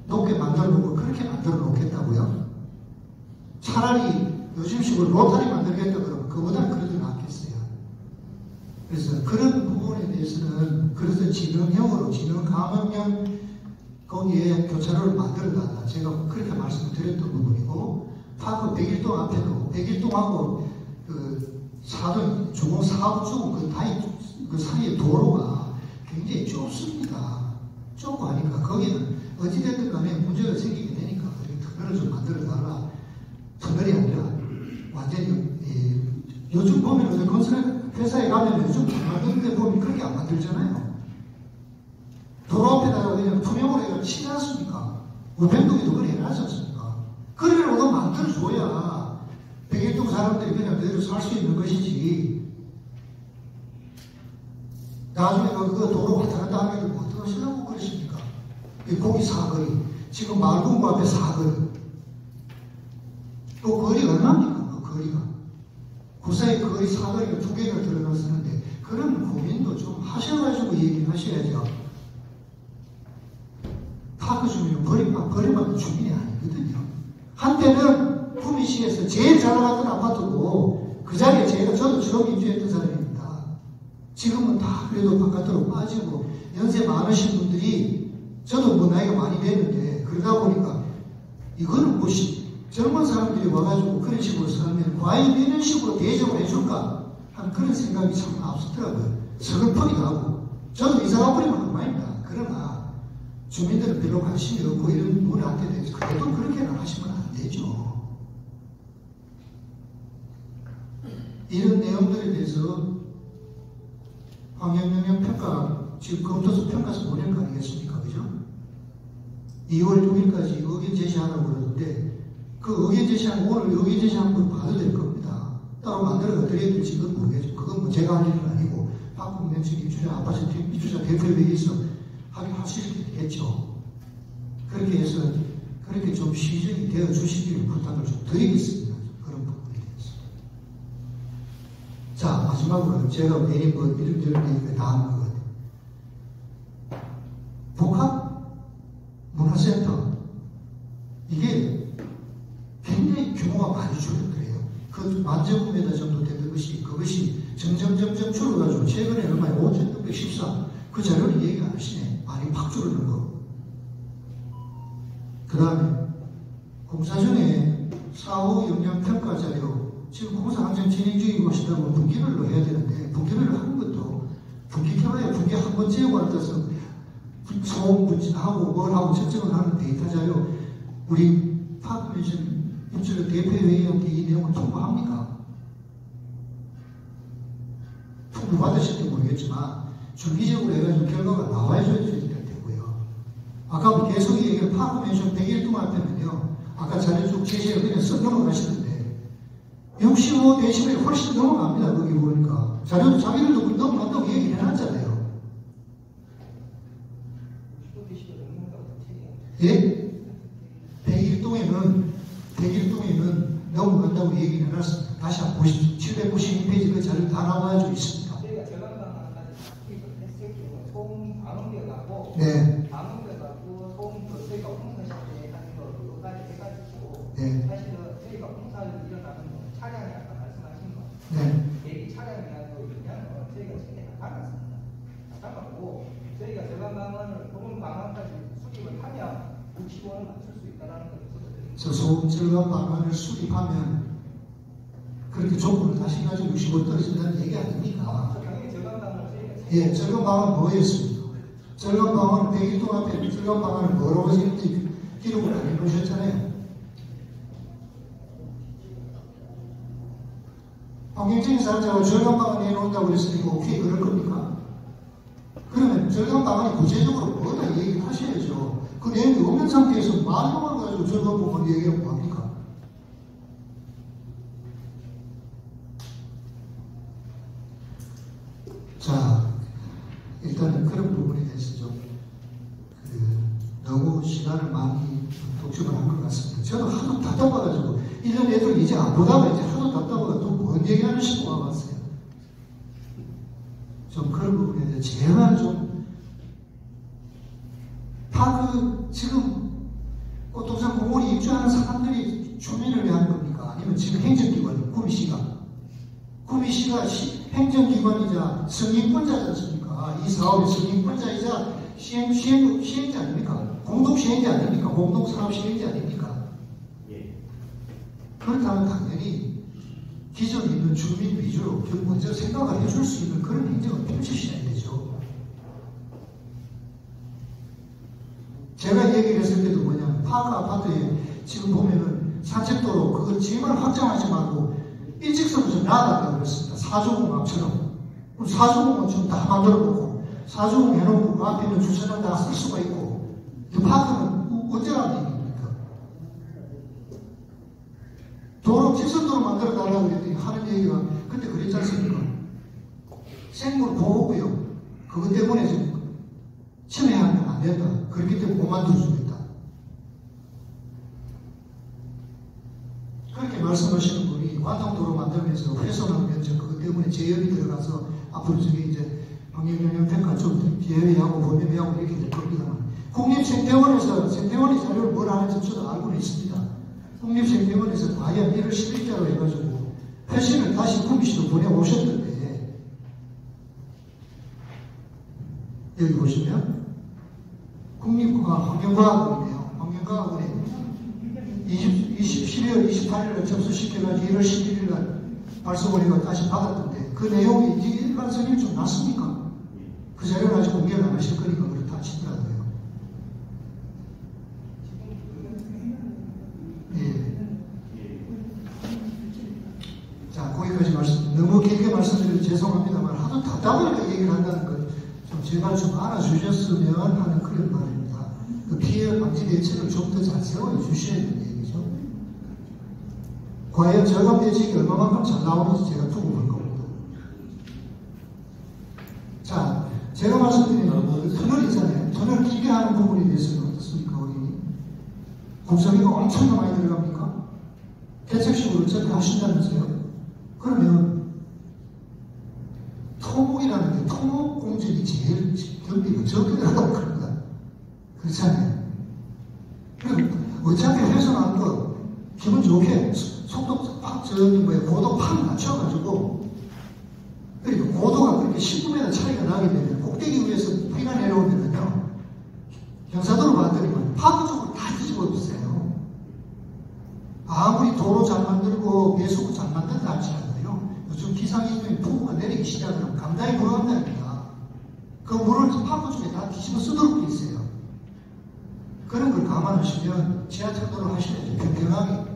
높게 만들어 놓고 그렇게 만들어 놓겠다고요? 차라리 요즘식으로 로타리 만들겠다 그러면 그보다 그래도 낫겠어요. 그래서 그런 부분에 대해서는 그래서 진흥형으로 진흥감흥형 거기에 교차로를 만들어 놨다. 제가 그렇게 말씀을 드렸던 부분이고 파크 백일동 앞에도 백일동하고 그 사동 중공 사업중 그 사이의 도로가 굉장히 좁습니다. 좁고 하니까 거기는 어찌됐든 간에 문제가 생기게 되니까 터널을 좀 만들어 달라. 터널이 아니라 완전히 요즘 보면 어디 건설 회사에 가면 요즘 만드는 데 보면 그렇게 안 만들잖아요. 도로 앞에다가 그냥 투명으로 해서 치지 않습니까? 우편국에도 그걸 해놨지 않습니까? 그래라도 만들어줘야 백일동 사람들이 그냥 그대로 살 수 있는 것이지. 나중에 그 도로 왔다 갔다 하게 되면 어떡하시려고 그러십니까? 거기 사거리, 지금 말궁구 앞에 사거리. 또 거리 얼마입니까? 그 거리가. 그 사이 거리 사거리가 2개가 들어갔었는데 그런 고민도 좀 하셔가지고 얘기를 하셔야죠. 파크 주민은 버림받는 주민이 아니거든요. 한때는 구미시에서 제일 잘 나갔던 아파트고 그 자리에 저도 처음 입주했던 사람입니다. 지금은 다 그래도 바깥으로 빠지고 연세 많으신 분들이 저도 뭐 나이가 많이 됐는데 그러다 보니까 이거는 뭐시 젊은 사람들이 와가지고 그런 식으로 살면 과연 이런 식으로 대접을 해줄까 하는 그런 생각이 참 앞섰더라고요. 서글프기도 하고 저도 이사 가버리면 그만입니다. 그러나 주민들은 별로 관심이 없고 이런 분한테 대해서 그래도 그렇게는 하시면 안 되죠. 이런 내용들에 대해서 환경영향 평가 지금 검토서 평가서 보낼 거 아니겠습니까? 그죠? 2월 6일까지 의견 제시하라고 그러는데 그 의견 제시한 오늘 의견 제시한 걸 봐도 될 겁니다. 따로 만들어 어떻게 될지 그건 모르겠죠. 그건 뭐 제가 할 일은 아니고 박국명 측 입주자 아파트 입주자 대표회의에서 하시겠죠. 그렇게 해서 그렇게 좀 시정이 되어 주시기를 부탁을 좀 드리겠습니다. 그런 부분에 대해서. 자, 마지막으로 제가 괜히 뭐 이런저런 얘기가 다 하는 것 같아요. 복합문화센터. 이게 굉장히 규모가 많이 줄었더래요. 그 10,000구매다 정도 되는 것이, 그것이 점점 줄어가지고 최근에 얼마에 5,614. 그 자료를 얘기 안 하시네. 많이 팍 줄어든 거. 그 다음에 공사 중에 사후 영향평가 자료, 지금 공사 한정 진행 중이고 하시다면 분기별로 해야 되는데, 분기별로 하는 것도, 분기 켜봐야 분기 한 번 재고 앉아서 소음 분진하고 뭘 하고 측정을 하는 데이터 자료, 우리 파크미션 인출 대표회의한테 이 내용을 통보합니까? 통보 받으실지 모르겠지만, 주기적으로 해가지고 결과가 나와줘야 될 테고요. 아까 계속 얘기한 파크미션 100일 동안 되면요, 아까 자료 쭉 제시를 그냥 써 넘어가시는데, 65데시벨이 훨씬 넘어갑니다. 거기 보니까. 자료도 자기들도 넘어간다고 얘기를 해놨잖아요. 예? 100일 동에는 넘어간다고 얘기를 해놨습니다. 다시 한번 보십시오. 792페이지 그 자료 다 나와가지고 있습니다. 저희가 저강당까지 했을 경우 소음 방음되어가고 네. 방음되어가고 소음 저희가 공사시에 하는 거까지 해가지고 네. 사실은 저희가 공사를 일어나는 차량이 아까 말씀하신 거 네. 대기 차량이라도 있냐면 저희가 책에 다 담았습니다. 다 담았고 저희가 저강당을 소음 방음까지 수립을 하면 60원을 맞출 수 있다는 걸 저 소음 절감 방안을 수립하면 그렇게 조건을 다시 가지고 60원 떨어진다는 얘기 아닙니까? 당연히 저강당을 예, 절감 방안 뭐였습니까? 절감 방안은 100일 동안 절감 방안을 뭐라고 했는지 기록을 안 해놓으셨잖아요. 환경적인 사람들하고 절감 방안 내놓는다고 그랬으니까 오케이 그럴 겁니까? 그러면 절감 방안이 구체적으로 뭐다 얘기를 하셔야죠. 그 내용이 없는 상태에서 말로만 가지고 절감 방안 얘기하면 뭐합니까? 자, 일단은 그런 부분에 대해서 좀 너무 시간을 많이 독점을 한 것 같습니다. 저는 하도 답답해가지고 1년 애들 이제 안 보다가 이제 하도 답답해가 또 뭔 얘기하는 싶고 와봤어요. 좀 그런 부분에 대해서 제발 좀 파크 지금 꽃동산 공원에 입주하는 사람들이 주민을 왜 하는 겁니까? 아니면 지금 행정기관 구미시가 행정기관이자 승인권자지 않습니까? 이 사업의 승인권자이자 시행자 아닙니까? 공동시행자 아닙니까? 공동사업시행자 아닙니까? 예. 그렇다면 당연히 기존에 있는 주민 위주로 먼저 생각을 해줄 수 있는 그런 행정을 펼치셔야 되죠. 제가 얘기를 했을 때도 뭐냐면 파크 아파트에 지금 보면은 산책도로 그거 지만 확장하지 말고 일직선을 좀 놔달라고 그랬습니다. 사주공항처럼. 사주공은 좀 다 만들어 놓고 사주공 해놓고 그 앞에 있는 주차장 다 쓸 수가 있고 이 파크는 언제라는 얘기입니까? 도로 직선도로 만들어 달라고 그랬더니 하는 얘기가 그때 그랬지 않습니까? 생물 보호구역 그것 때문에 지금 침해하면 안 된다. 그렇기 때문에 못 만들 수 있다. 그렇게 말씀하시는 분이 관통도로 만들면서 훼손한 면적 그것 때문에 제협이 들어가서 앞으로 저게 이제 환경영향평가 좀 제외하고 범위하고 이렇게 될 겁니다만 국립생태원에서 생태원의 자료를 뭘 하는지 저도 알고는 있습니다. 국립생태원에서 과연 1월 10일자로 해가지고 회신을 다시 구미시로 보내오셨는데 여기 보시면 국립과학 환경과학원이네요. 환경과학원에 12월 28일날 접수시켜가지고 1월 11일날 발송원회가 다시 받았던데 그 내용이 이제 일반성이 좀 났습니까? 그 자료를 아직 공개를 안 하실 거니까 그렇다 치더라고요. 예. 자, 거기까지 너무 길게 말씀드려서 죄송합니다만 하도 답답하게 얘기를 한다는 것 좀 제발 좀 알아주셨으면 하는 그런 말입니다. 그 피해 방지 대책을 좀 더 잘 세워주셔야 되는 얘기죠. 과연 저감 대책이 얼마만큼 잘 나오는지 제가 두고 볼 겁니다. 자, 제가 말씀드린 그 터널이잖아요. 터널 길게 하는 부분에 대해서는 어떻습니까? 우리 공사비가 엄청나게 많이 들어갑니까? 대책식으로 어차피 하신다면서요. 그러면 분들이 저렇게 하라고 그럽니다. 그렇잖아요. 그리고 어차피 훼손한 거 기분 좋게 속도 고도 팍 맞춰가지고 그리고 고도가 그렇게 19m 차이가 나게 되면 꼭대기 위에서 비가 내려오면은요 경사도로 만들면 파도 쪽으로 다 뒤집어 주세요. 아무리 도로 잘 만들고 배수구 잘 만든다 할지라도요 요즘 기상이변이 폭우가 내리기 시작하면 감당이 불가능합니다. 그 물을 파도 쪽에 다 뒤집어 쓰도록 돼 있어요. 그런 걸 감안하시면 지하철도로 하셔야죠. 평평하게.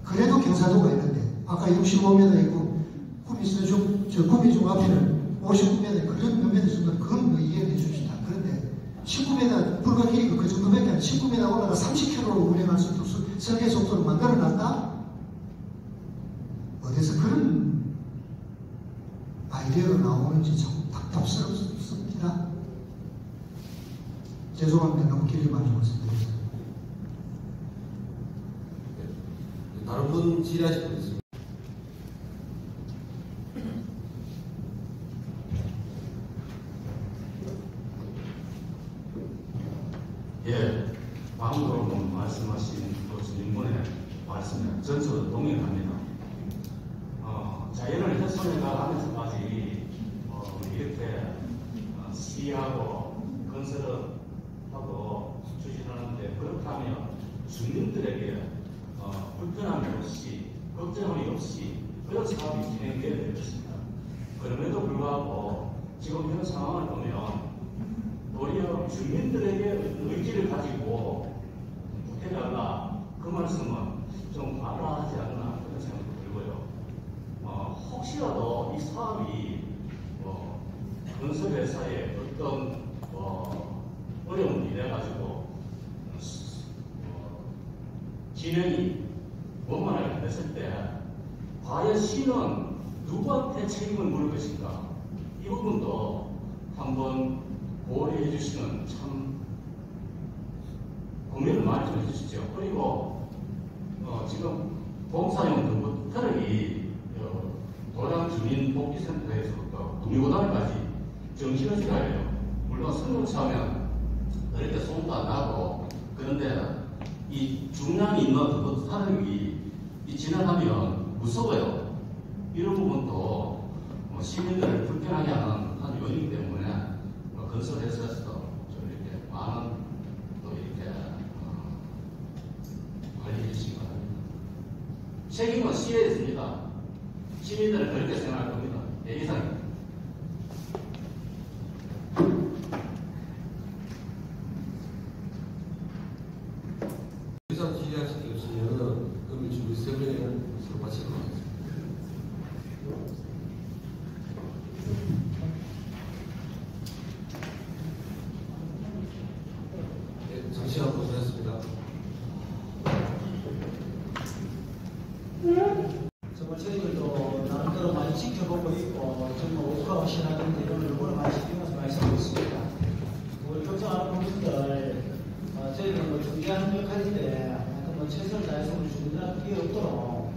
그래도 경사도가 있는데 아까 65m 있고 구미중 앞에는 59m 그런 몇 메터 정도 그건 뭐 이해해 주시다. 그런데 19m 불과 길이가 그 정도밖에 아니라 19m 올라가 30km로 운행할 수 있도록 설계 속도를 만들어 놨다? 어디서 그런 아이디어가 나오는지 참 답답스럽습니다. 죄송합니다. 너무 길게 말씀드렸습니다. 다른 분 질의하실 분 있습니다. 예, 방금 말씀하신 그 질문의 말씀에 전적으로 동의합니다. 자연을 훼손해 가면서까지 이렇게 시하고 건설을 하고 추진하는데 그렇다면 주민들에게 불편함이 없이 걱정이 없이 그런 사업이 진행되어야 되겠습니다. 그럼에도 불구하고 지금 현 상황을 보면 도리어 주민들에게 의지를 가지고 부탁해달라 그 말씀은 좀 과다하지 않나 그런 생각도 들고요. 혹시라도 이 사업이 건설회사의 어떤 어려움을 인해 가지고 진행이 원만하게 됐을 때 과연 시는 누구한테 책임을 물을 것인가 이 부분도 한번 고려해 주시면 참 고민을 많이 좀 해주시죠. 그리고 지금 봉사용 트럭이 도량 주민복지센터에서부터 구미고단까지 정신없이 가요. 물론 승용차면 그렇게 소음도 안 나고 그런데 이 중량이 있는 그 트럭이 지나가면 무서워요. 이런 부분도 시민들을 불편하게 하는 한 요인이기 때문에 건설회사에서도 좀 이렇게 많은 또 이렇게 관리해 주시기 바랍니다. 책임은 시에 있습니다. 시민들은 그렇게 생각할 겁니다. 예, 이상입니다. 이상 질의하실 게 없으면 그럼 준비 세분을 마치도록 하겠습니다. 잠시만 고생하셨습니다. 정말 저희들도 나름대로 많이 지켜보고 있고 정말 오프라고 신하는 이런 요구를 많이 신경해서 말씀하고 있습니다. 우리 걱정하는 부분들 저희는 뭐 중재하는 역할인데 하여튼 뭐 최선을 다해서 우리 주민들한테 피해 없도록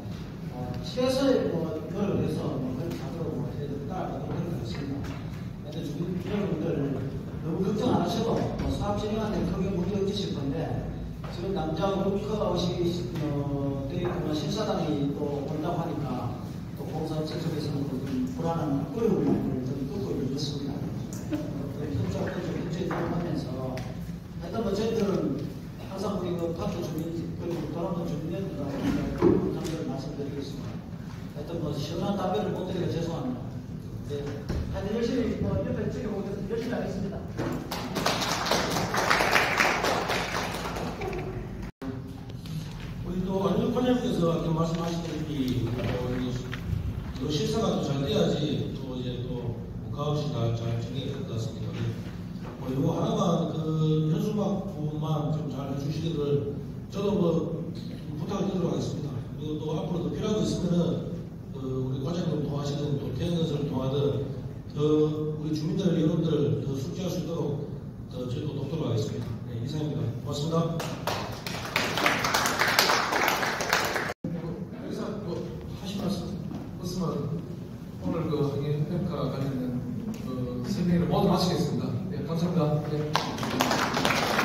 최선의 노력을 해서 그렇게 하도록 저희들 따라가도록 하겠습니다. 하여튼 주민 여러분들 너무 걱정 안 하셔도 사업 진행하는데 크게 문제 없으실 건데 지금 남자 워크아웃이 돼 있고 실사단이 또 온다고 하니까 또 공사업체 쪽에서는 좀 불안한 어려움을 좀 듣고 있습니다. 현장도 좀 현장에 들어가면서 하여튼 뭐 저희들은 항상 우리 그 파트 주민 그리고 돌아오는 주민들하고 감사를 말씀드리겠습니다. 하여튼 뭐 시원한 답변을 못 드리고 죄송합니다. 네. 하여튼 열심히 옆에 지켜보겠습니다. 열심히 하겠습니다. 우리 또 안녕 관장님께서 아까 말씀하시듯이 또 실사가 또 잘 돼야지 또 이제 또 가업시 잘 진행이 될 것 같습니다. 이거 하나만 그 현수막 부분만 좀 잘 해주시기를 저도 뭐 부탁을 드리도록 하겠습니다. 그리고 또 앞으로도 필요한 거 있으면은 우리 과장님 통하시든 또 태연건설을 통하든 더 우리 주민들 여러분들 더 숙지할 수 있도록 더 저희도 돕도록 하겠습니다. 네, 이상입니다. 고맙습니다. 오늘 그 환경평가 관련된 설명을 모두 마치겠습니다. 감사합니다. 네.